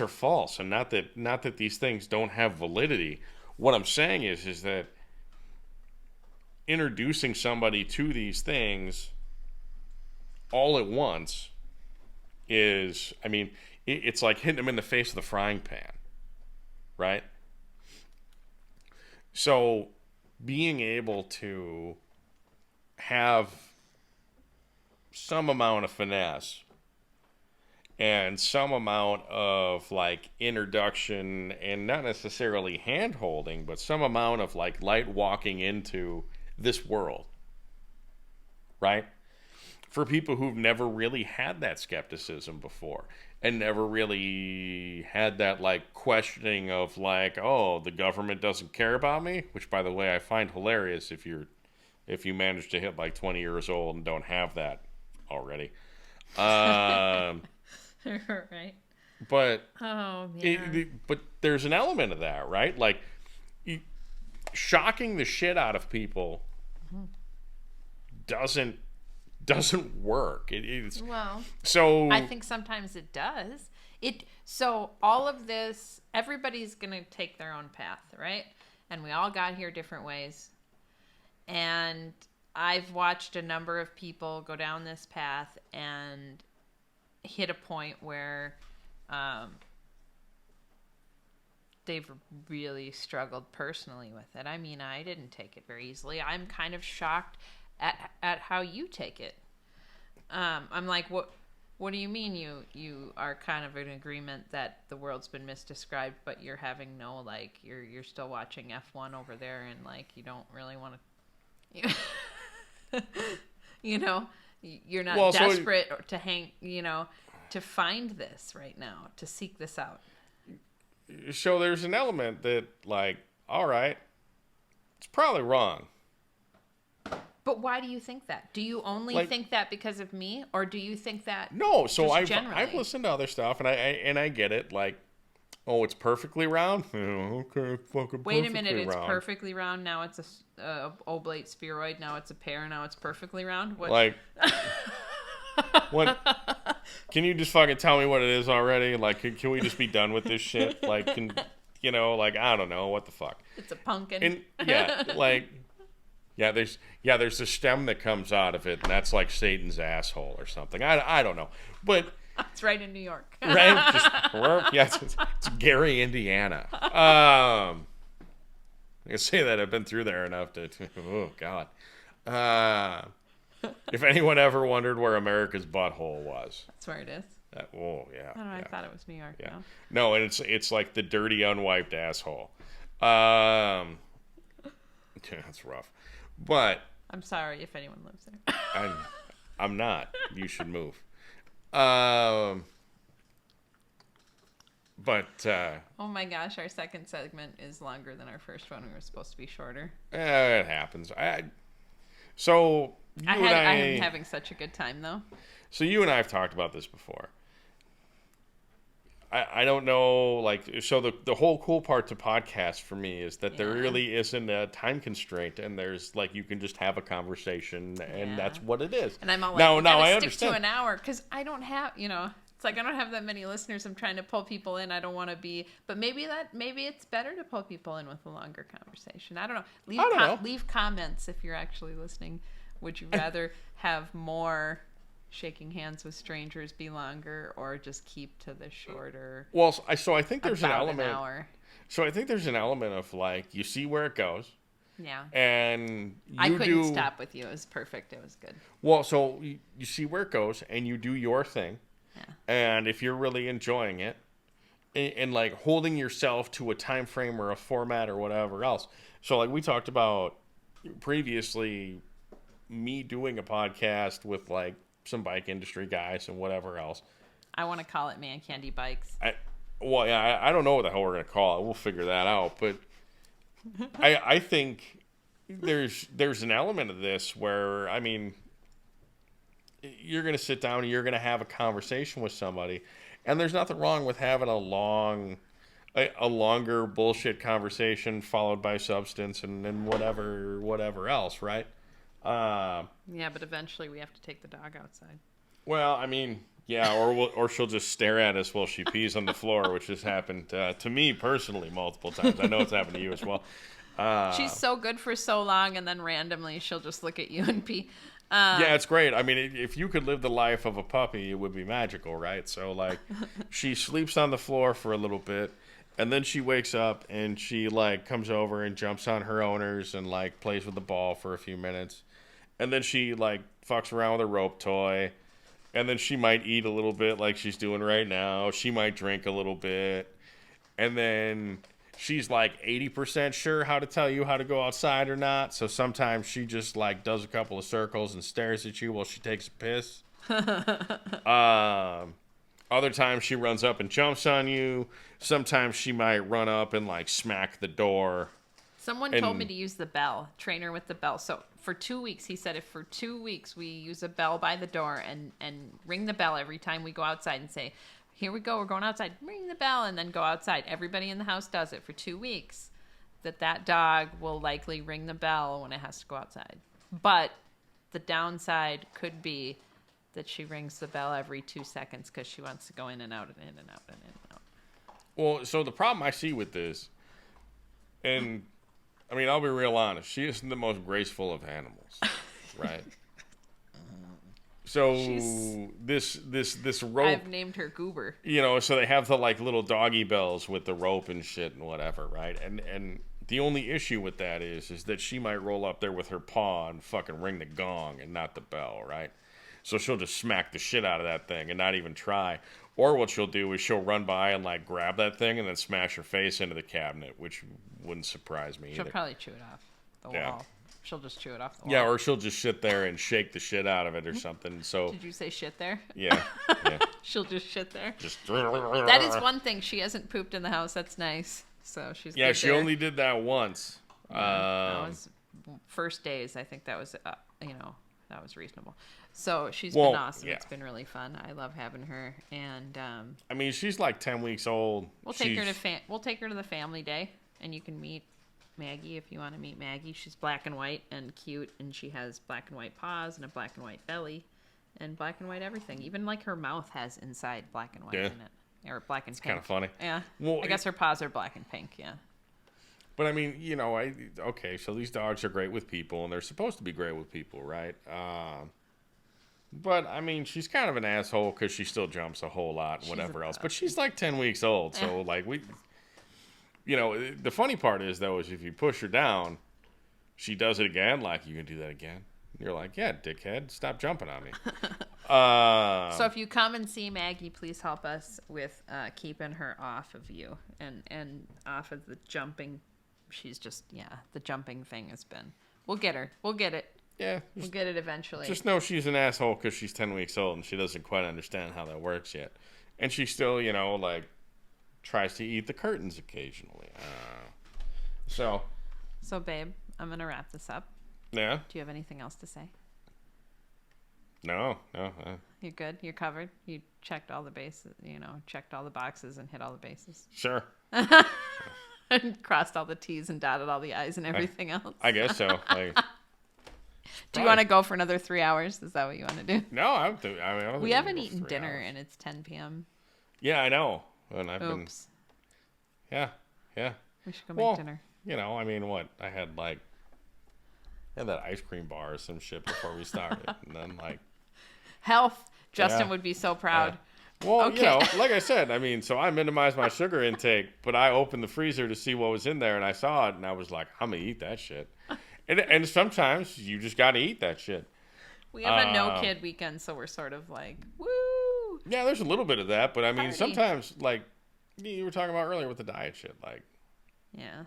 are false, and not that these things don't have validity. What I'm saying is that introducing somebody to these things all at once is, I mean, it's like hitting them in the face with a frying pan, right? So being able to have some amount of finesse and some amount of like introduction, and not necessarily hand holding, but some amount of like light walking into this world, right? For people who've never really had that skepticism before and never really had that like questioning of like, oh, the government doesn't care about me, which by the way I find hilarious if you manage to hit like 20 years old and don't have that already. Right. But Oh man. but there's an element of that, right? Like shocking the shit out of people doesn't work. It's Well, so I think sometimes it does. So all of this, everybody's gonna take their own path, right? And we all got here different ways. And I've watched a number of people go down this path and hit a point where they've really struggled personally with it. I mean, I didn't take it very easily. I'm kind of shocked at how you take it. I'm like, what do you mean you are kind of in agreement that the world's been misdescribed, but you're having no, like, you're still watching F1 over there and like you don't really want to you know, you're not desperate to hang, to find this right now, to seek this out. So there's an element that like, all right, it's probably wrong. But why do you think that? Do you only think that because of me, or do you think that? No, so I've generally? listened to other stuff, and I get it. Like, oh, it's perfectly round. Okay, fucking. Wait a minute, it's round. perfectly round. Now it's a oblate spheroid. Now it's a pear. Now it's perfectly round. What? Like, what? Can you just fucking tell me what it is already? Like, can we just be done with this shit? Like, like I don't know what the fuck. It's a pumpkin. And there's a stem that comes out of it, and that's like Satan's asshole or something. I don't know, but it's right in New York. right? It's Gary, Indiana. I can say that I've been through there enough to. Oh God. If anyone ever wondered where America's butthole was, That's where it is. oh yeah. I don't know. I thought it was New York. Yeah. No? No, and it's like the dirty, unwiped asshole. That's rough. But I'm sorry if anyone lives there. I'm not. You should move. But Oh my gosh, our second segment is longer than our first one. We were supposed to be shorter. it happens. I'm having such a good time though. So you and I have talked about this before. I don't know, like, so the whole cool part to podcast for me is that there really isn't a time constraint, and there's like you can just have a conversation, and that's what it is. And I'm all like, now I stick understand. to an hour because I don't have, it's like I don't have that many listeners. I'm trying to pull people in. I don't want to be, but maybe it's better to pull people in with a longer conversation. I don't know. Leave comments if you're actually listening. Would you rather have more shaking hands with strangers be longer, or just keep to the shorter? Well, so I think there's an about element. An hour. So I think there's an element of like you see where it goes. Yeah. And I couldn't stop with you. It was perfect. It was good. Well, so you see where it goes, and you do your thing. Yeah. And if you're really enjoying it, and like holding yourself to a time frame or a format or whatever else. So like we talked about previously, me doing a podcast with like some bike industry guys and whatever else. I want to call it Man Candy Bikes. I don't know what the hell we're gonna call it. We'll figure that out. But I think there's an element of this where, I mean, you're gonna sit down and you're gonna have a conversation with somebody, and there's nothing wrong with having a longer bullshit conversation followed by substance and whatever else, right? Yeah, but eventually we have to take the dog outside. Well, I mean, yeah, or she'll just stare at us while she pees on the floor, which has happened to me personally multiple times. I know it's happened to you as well. She's so good for so long, and then randomly she'll just look at you and pee. Yeah, it's great. I mean, if you could live the life of a puppy, it would be magical, right? So, like, she sleeps on the floor for a little bit, And then she wakes up and she like comes over and jumps on her owners and like plays with the ball for a few minutes. And then she like fucks around with a rope toy. And then she might eat a little bit like she's doing right now. She might drink a little bit. And then she's like 80% sure how to tell you how to go outside or not. So sometimes she just like does a couple of circles and stares at you while she takes a piss. Other times she runs up and jumps on you. Sometimes she might run up and like smack the door. Someone told me to use the bell, train her with the bell. So for 2 weeks, he said if for 2 weeks we use a bell by the door and ring the bell every time we go outside and say, here we go, we're going outside, ring the bell, and then go outside. Everybody in the house does it for 2 weeks. That dog will likely ring the bell when it has to go outside. But the downside could be that she rings the bell every 2 seconds because she wants to go in and out and in and out and in and out. Well, so the problem I see with this, and I mean, I'll be real honest, she isn't the most graceful of animals, right? So this rope, I've named her Goober. You know, so they have the like little doggy bells with the rope and shit and whatever, right? And the only issue with that is that she might roll up there with her paw and fucking ring the gong and not the bell, right? So she'll just smack the shit out of that thing and not even try. Or what she'll do is she'll run by and like grab that thing and then smash her face into the cabinet, which wouldn't surprise me She'll either. probably chew it off the wall. She'll just chew it off the wall. Yeah, or she'll just sit there and shake the shit out of it or something. So Did you say shit there? yeah. She'll just shit there. Just That is one thing. She hasn't pooped in the house. That's nice. So she's yeah. good She there. only did that once. That was first days. I think that was that was reasonable. So she's Well, been awesome. yeah. It's been really fun. I love having her, and I mean, she's like 10 weeks old. we'll take her to the family day, and you can meet Maggie if you want to meet Maggie. She's black and white and cute, and she has black and white paws and a black and white belly, and black and white everything. Even like her mouth has inside black and white in it, or black and pink. Kind of funny. Yeah. Well, I guess her paws are black and pink. Yeah. But I mean, you know, okay, so these dogs are great with people, and they're supposed to be great with people, right? But I mean, she's kind of an asshole because she still jumps a whole lot and whatever else. But she's like 10 weeks old, so like you know, the funny part is though is if you push her down, she does it again. Like, you can do that again. You're like, yeah, dickhead, stop jumping on me. So if you come and see Maggie, please help us with keeping her off of you and off of the jumping. She's just, the jumping thing has been. We'll get her. We'll get it. Yeah. We'll get it eventually. Just know she's an asshole because she's 10 weeks old and she doesn't quite understand how that works yet. And she still, you know, like, tries to eat the curtains occasionally. So, babe, I'm going to wrap this up. yeah. Do you have anything else to say? No. You're good? You're covered? You checked all the bases, checked all the boxes and hit all the bases. Sure. And crossed all the T's and dotted all the I's and everything else. I guess so. Like, do you want to go for another 3 hours? Is that what you want to do? no, I don't think We haven't eaten 3 dinner hours. and it's 10 p.m. Yeah, I know. And I've Oops. been. Yeah. We should go make dinner. You know, I mean, what? I had that ice cream bar or some shit before we started. And then, like. Health. Justin Yeah. would be so proud. Well, Okay. you know, like I said, I mean, so I minimized my sugar intake, but I opened the freezer to see what was in there, and I saw it, and I was like, I'm going to eat that shit. And sometimes you just got to eat that shit. We have a no-kid weekend, so we're sort of like, woo! Yeah, there's a little bit of that, but I mean, Party. sometimes, like, you were talking about earlier with the diet shit, like, Yeah.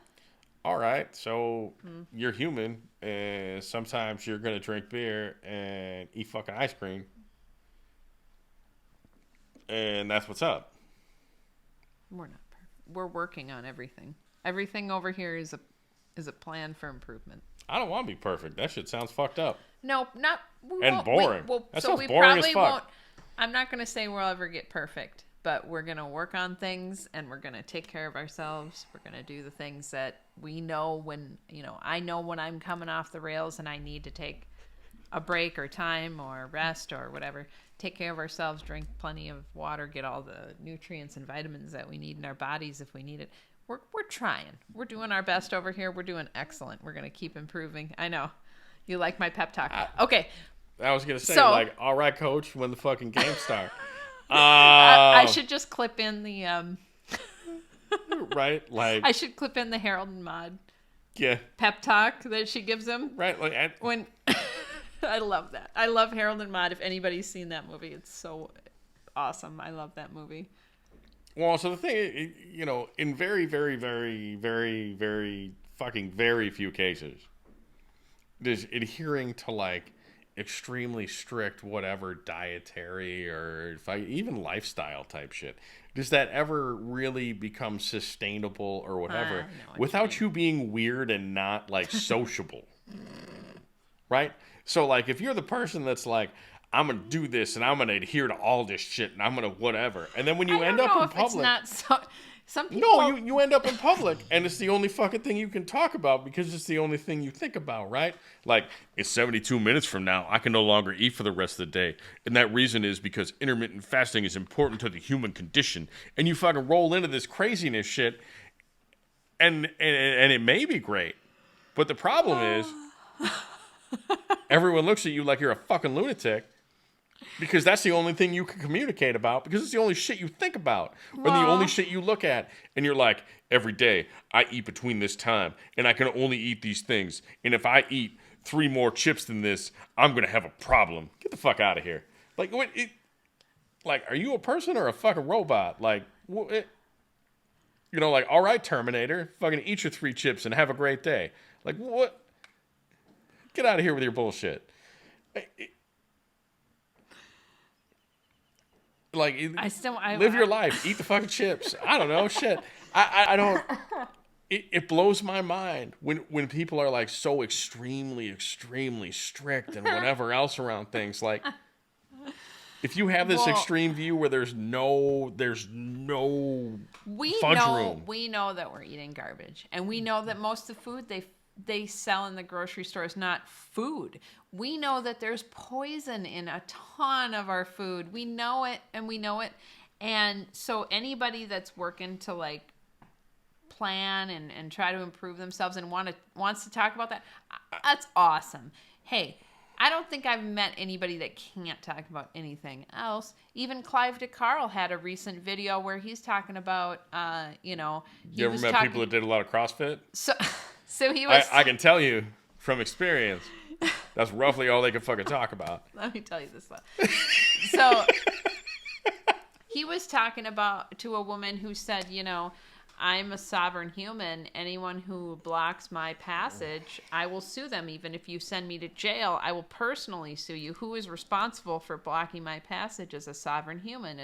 all right, so you're human, and sometimes you're going to drink beer and eat fucking ice cream. And that's what's up. We're not perfect. We're working on everything. Everything over here is a plan for improvement. I don't want to be perfect. That shit sounds fucked up. No, not we And won't- boring. That sounds boring as fuck. Won't. I'm not going to say we'll ever get perfect, but we're going to work on things and we're going to take care of ourselves. We're going to do the things that we know when, I know when I'm coming off the rails and I need to take a break or time or rest or whatever. Take care of ourselves, drink plenty of water, get all the nutrients and vitamins that we need in our bodies if we need it. We're trying. We're doing our best over here. We're doing excellent. We're going to keep improving. I know. You like my pep talk. Okay. I was going to say, So- like, all right, coach, when the fucking game start. I should just clip in the right? Like, I should clip in the Harold and Maude yeah, pep talk that she gives him. right. Like, When I love that. I love Harold and Maude. If anybody's seen that movie, it's so awesome. I love that movie. well, so the thing, you know, in very, very, very, very, very fucking very few cases, there's adhering to like extremely strict whatever dietary or even lifestyle type shit. Does that ever really become sustainable or whatever I know what without you being weird and not like sociable? Right? So like if you're the person that's like, I'm gonna do this and I'm gonna adhere to all this shit and I'm gonna whatever, and then when you end up in public, it's not so. Some people. no, you end up in public, and it's the only fucking thing you can talk about because it's the only thing you think about, right? Like, it's 72 minutes from now, I can no longer eat for the rest of the day. And that reason is because intermittent fasting is important to the human condition. And you fucking roll into this craziness shit, and it may be great. But the problem is, everyone looks at you like you're a fucking lunatic. Because that's the only thing you can communicate about. Because it's the only shit you think about. Or the only shit you look at. And you're like, every day I eat between this time. And I can only eat these things. And if I eat 3 more chips than this, I'm going to have a problem. Get the fuck out of here. Like, what? Like, are you a person or a fucking robot? Like, what? You know, like, all right, Terminator. Fucking eat your 3 chips and have a great day. Like, what? Get out of here with your bullshit. Like, live your life. Eat the fucking chips. I don't know. Shit. I don't. It blows my mind when people are like so extremely strict and whatever else around things. Like, if you have this extreme view where there's no fudge room. We know that we're eating garbage, and we know that most of the food they sell in the grocery store is not food. We know that there's poison in a ton of our food. We know it, and we know it. And so anybody that's working to like plan and try to improve themselves and wants to talk about that, that's awesome. Hey, I don't think I've met anybody that can't talk about anything else. Even Clive DeCarl had a recent video where he's talking about, you ever met people that did a lot of CrossFit? So he was. I can tell you from experience, that's roughly all they can fucking talk about. Let me tell you this though. So he was talking to a woman who said, I'm a sovereign human. Anyone who blocks my passage, I will sue them. Even if you send me to jail, I will personally sue you. Who is responsible for blocking my passage as a sovereign human?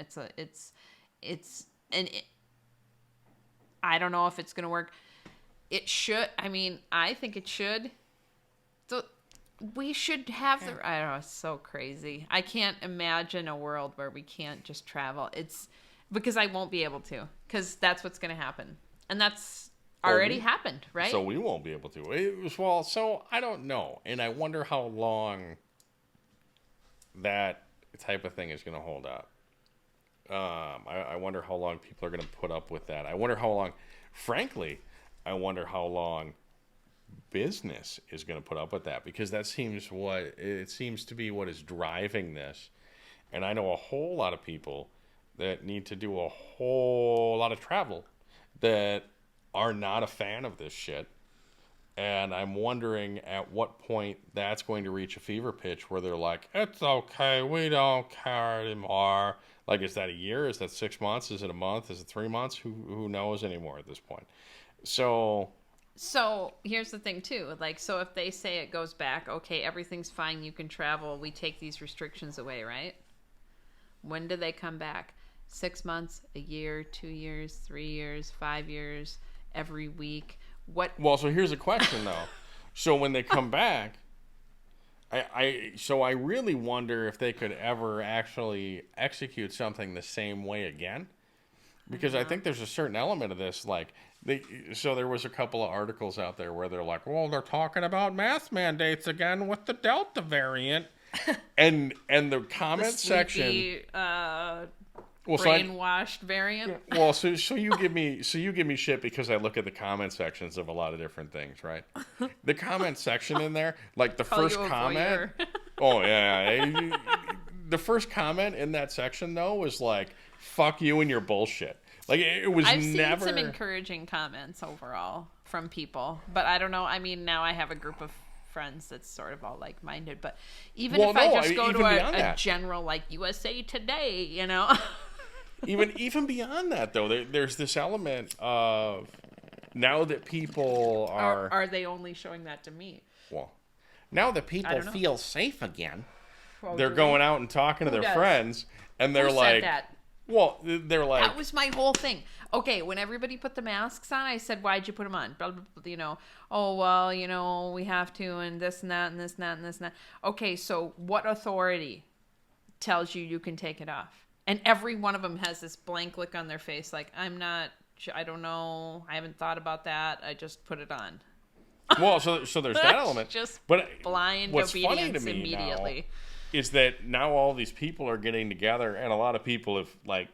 I don't know if it's going to work. It should. I mean, I think it should. So we should have the. I don't know. It's so crazy. I can't imagine a world where we can't just travel. It's because I won't be able to. Because that's what's going to happen, and that's already happened, right? So we won't be able to. So I don't know, and I wonder how long that type of thing is going to hold out. I wonder how long people are going to put up with that. I wonder how long, frankly. I wonder how long business is going to put up with that, because that seems to be what is driving this. And I know a whole lot of people that need to do a whole lot of travel that are not a fan of this shit. And I'm wondering at what point that's going to reach a fever pitch where they're like, it's okay, we don't care anymore. Like, is that a year? Is that 6 months? Is it a month? Is it 3 months? Who knows anymore at this point? So here's the thing too. Like, so if they say it goes back, okay, everything's fine, you can travel, we take these restrictions away, right? When do they come back? 6 months, a year, 2 years, 3 years, 5 years, every week? What? Well, so here's a question though. So when they come back, I really wonder if they could ever actually execute something the same way again. Because I think there's a certain element of this, like, so there was a couple of articles out there where they're like, well, they're talking about mask mandates again with the Delta variant. and the comment section... brainwashed variant. Well, so you give me shit because I look at the comment sections of a lot of different things, right? The comment section in there, like the first comment. Oh yeah. The first comment in that section though was like, "Fuck you and your bullshit." Like it was I've never. seen some encouraging comments overall from people, but I don't know. I mean, now I have a group of friends that's sort of all like-minded, but even if I just go to a general like USA Today, you know. even beyond that though, there's this element of now that people are they only showing that to me? Well, now that people feel safe again, they're do going they? out and talking to Who their does? friends, and they're Who like, said that? well, they're like, That was my whole thing. Okay, when everybody put the masks on, I said, "Why'd you put them on?" Blah, blah, blah, you know, oh well, you know, we have to, and this and that, and this and that, and this and that. Okay, so what authority tells you can take it off? And every one of them has this blank look on their face, like I don't know, I haven't thought about that. I just put it on. well, so there's that element. Just but blind what's obedience funny to me immediately. now is that now all these people are getting together, and a lot of people have like,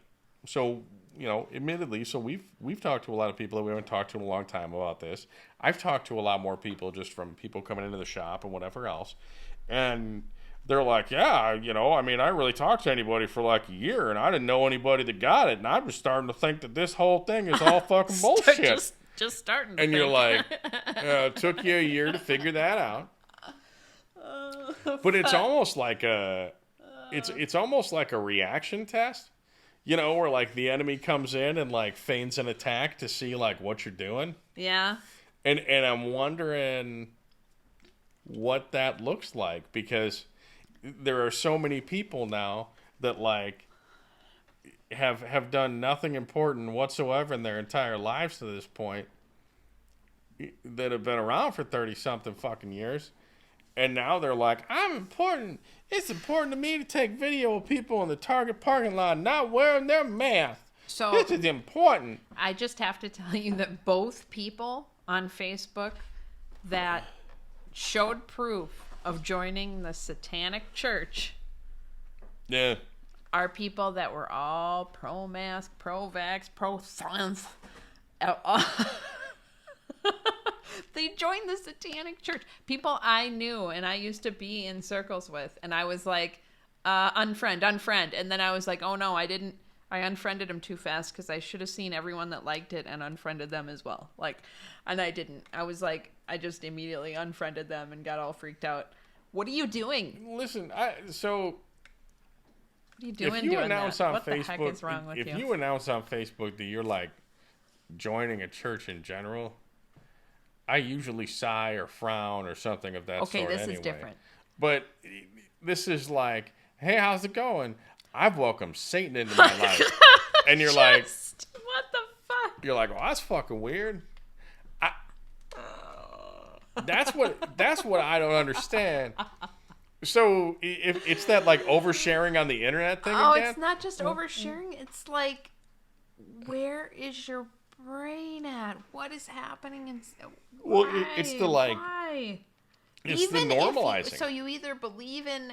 so you know, admittedly, so we've talked to a lot of people that we haven't talked to in a long time about this. I've talked to a lot more people just from people coming into the shop and whatever else, and they're like, yeah, you know, I mean, I really talked to anybody for like a year, and I didn't know anybody that got it, and I'm just starting to think that this whole thing is all fucking bullshit. Just starting to and think. you're like, it took you a year to figure that out. But it's almost like it's almost like a reaction test, you know, where like the enemy comes in and like feigns an attack to see like what you're doing. Yeah. And I'm wondering what that looks like, because there are so many people now that like have done nothing important whatsoever in their entire lives to this point, that have been around for 30 something fucking years. And now they're like, I'm important. It's important to me to take video of people in the Target parking lot not wearing their mask. So this is important. I just have to tell you that both people on Facebook that showed proof of joining the Satanic Church Yeah. are people that were all pro-mask, pro-vax, pro-science. They joined the Satanic Church. People I knew and I used to be in circles with. And I was like, unfriend. And then I was like, oh no, I didn't. I unfriended them too fast because I should have seen everyone that liked it and unfriended them as well. Like, and I didn't. I was like, I just immediately unfriended them and got all freaked out. What are you doing? Listen, What are you doing? if you doing announce that? on What Facebook, the heck is wrong with if you? you announce on Facebook that you're like joining a church in general, I usually sigh or frown or something of that sort. Okay, this anyway. is different. But this is like, hey, how's it going? I've welcomed Satan into my life, and you're like, what the fuck? you're like, well, that's fucking weird. That's what I don't understand. So if it's that like oversharing on the internet thing again? It's not just oversharing. It's like, where is your brain at? What is happening? And Well, it's the like, why? it's Even the if normalizing. so you either believe in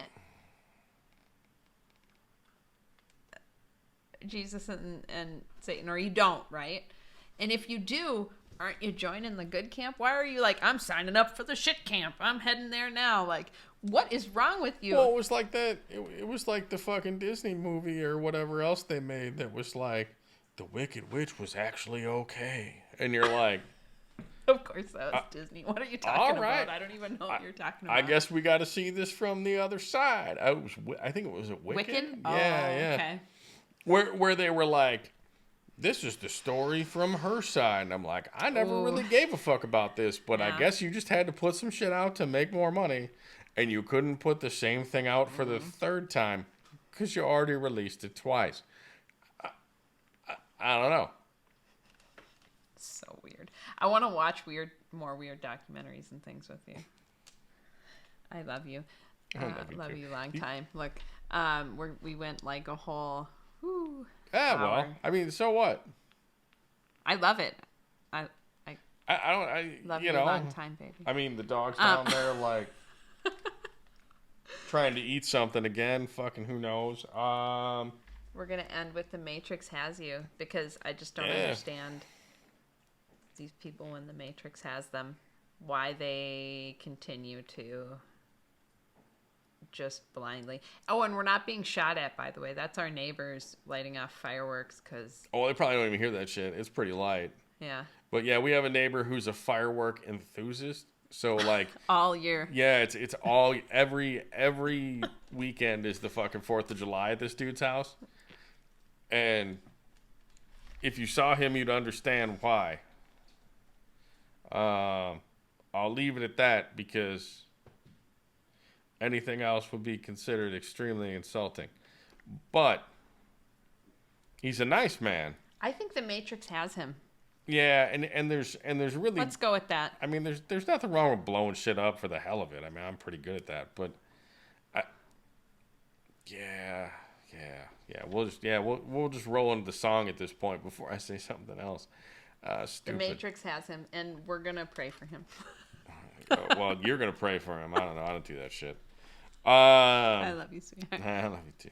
Jesus and Satan, or you don't, right? And if you do, aren't you joining the good camp? Why are you like, I'm signing up for the shit camp, I'm heading there now? Like, what is wrong with you? Well, it was like that. It was like the fucking Disney movie or whatever else they made that was like, the Wicked Witch was actually okay. And you're like, Of course that was Disney. What are you talking right. about? I don't even know what you're talking about. I guess we got to see this from the other side. I think it was a Wicked. Wicked? Yeah. Okay. Where they were like, this is the story from her side. And I'm like, I never really gave a fuck about this, but I guess you just had to put some shit out to make more money, and you couldn't put the same thing out for the third time because you already released it twice. I don't know. So weird. I want to watch more weird documentaries and things with you. I love you. Love you long time. Look, we went like a whole Yeah, hour. well, I mean, so what? I love it. I love you you know, long time, baby. I mean, the dog's down there like trying to eat something again. Fucking who knows? We're gonna end with The Matrix Has You, because I just don't understand these people when The Matrix has them, why they continue to just blindly. Oh, and we're not being shot at, by the way. That's our neighbors lighting off fireworks because, Oh, they probably don't even hear that shit. It's pretty light. yeah, But yeah, we have a neighbor who's a firework enthusiast. So like, all year. yeah, it's all every weekend is the fucking 4th of July at this dude's house. And if you saw him, you'd understand why. I'll leave it at that because anything else would be considered extremely insulting. But he's a nice man. I think the Matrix has him. Yeah, and there's really, Let's go with that. I mean, there's nothing wrong with blowing shit up for the hell of it. I mean, I'm pretty good at that, but yeah. We'll just roll into the song at this point before I say something else. The Stupid. Matrix has him, and we're gonna pray for him. Well, you're gonna pray for him. I don't know. I don't do that shit. I love you, sweetheart. I love you too.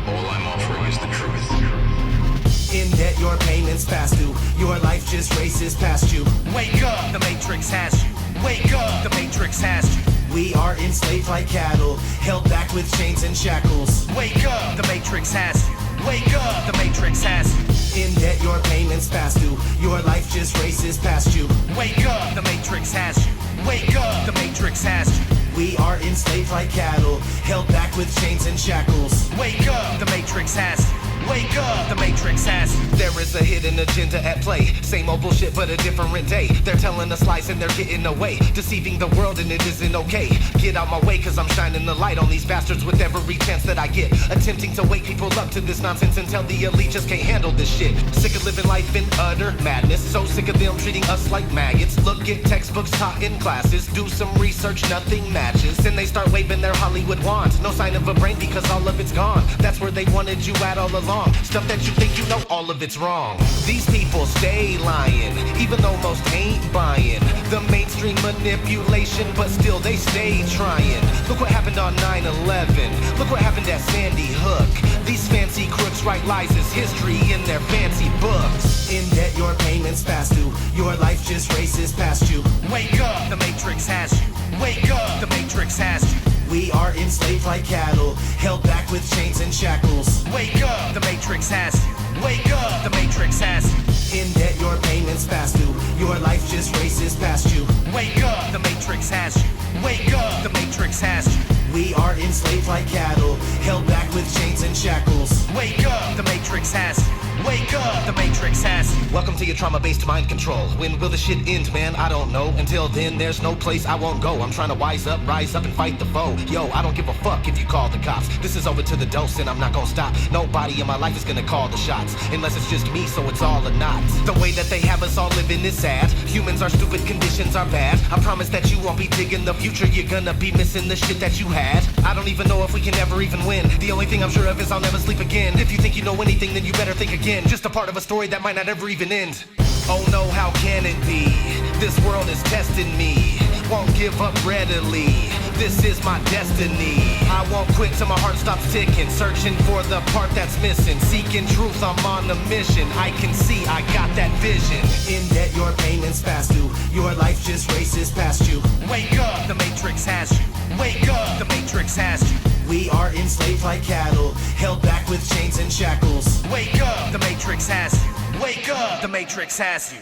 All I'm offering is the truth. In debt, your payments past due. Your life just races past you. Wake up, the Matrix has you. Wake up, the Matrix has you. We are enslaved like cattle, held back with chains and shackles. Wake up, the Matrix has you. Wake up, the Matrix has you. In debt, your payments past due. Your life just races past you. Wake up, the Matrix has you. Wake up, the Matrix has you. We are enslaved like cattle, held back with chains and shackles. Wake up, the Matrix has you. Wake up, the Matrix has you. There is a hidden agenda at play. Same old bullshit, but a different day. They're telling us lies and they're getting away. Deceiving the world and it isn't okay. Get out my way, cause I'm shining the light on these bastards with every chance that I get. Attempting to wake people up to this nonsense and tell the elite just can't handle this shit. Sick of living life in utter madness. So sick of them treating us like maggots. Look at textbooks taught in classes. Do some research, nothing matches. Then they start waving their Hollywood wands. No sign of a brain because all of it's gone. That's where they wanted you at all along. Stuff that you think you know, all of it's wrong. These people stay lying, even though most ain't buying the mainstream manipulation, but still they stay trying. Look what happened on 9/11. Look what happened at Sandy Hook. These fancy crooks write lies as history in their fancy books. In debt, your payments past due. Your life just races past you. Wake up, the Matrix has you. Wake up, the Matrix has you. We are enslaved like cattle, held back with chains and shackles. Wake up, the Matrix has you. Wake up, the Matrix has you. In debt, your payments past due. Your life just races past you. Wake up, the Matrix has you. Wake up, the Matrix has you. We are enslaved like cattle, held back with chains and shackles. Wake up, the Matrix has you. Wake up, the Matrix has you. Welcome to your trauma-based mind control. When will the shit end, man? I don't know. Until then, there's no place I won't go. I'm trying to wise up, rise up, and fight the foe. Yo, I don't give a fuck if you call the cops. This is over to the dose, and I'm not gonna stop. Nobody in my life is gonna call the shots, unless it's just me, so it's all or not. The way that they have us all living is sad. Humans are stupid, conditions are bad. I promise that you won't be digging the future. You're gonna be missing the shit that you had. I don't even know if we can ever even win. The only thing I'm sure of is I'll never sleep again. If you think you know anything, then you better think again. Just a part of a story that might not ever even end. Oh no, how can it be? This world is testing me. Won't give up readily. This is my destiny. I won't quit till my heart stops ticking. Searching for the part that's missing. Seeking truth, I'm on a mission. I can see, I got that vision. In debt, your payments past due. Your life just races past you. Wake up, the Matrix has you. Wake up, the Matrix has you. We are enslaved like cattle, held back with chains and shackles. Wake up, the Matrix has you. Wake up, the Matrix has you.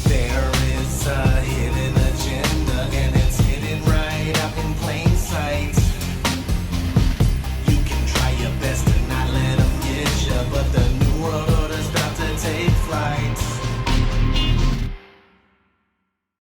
There is a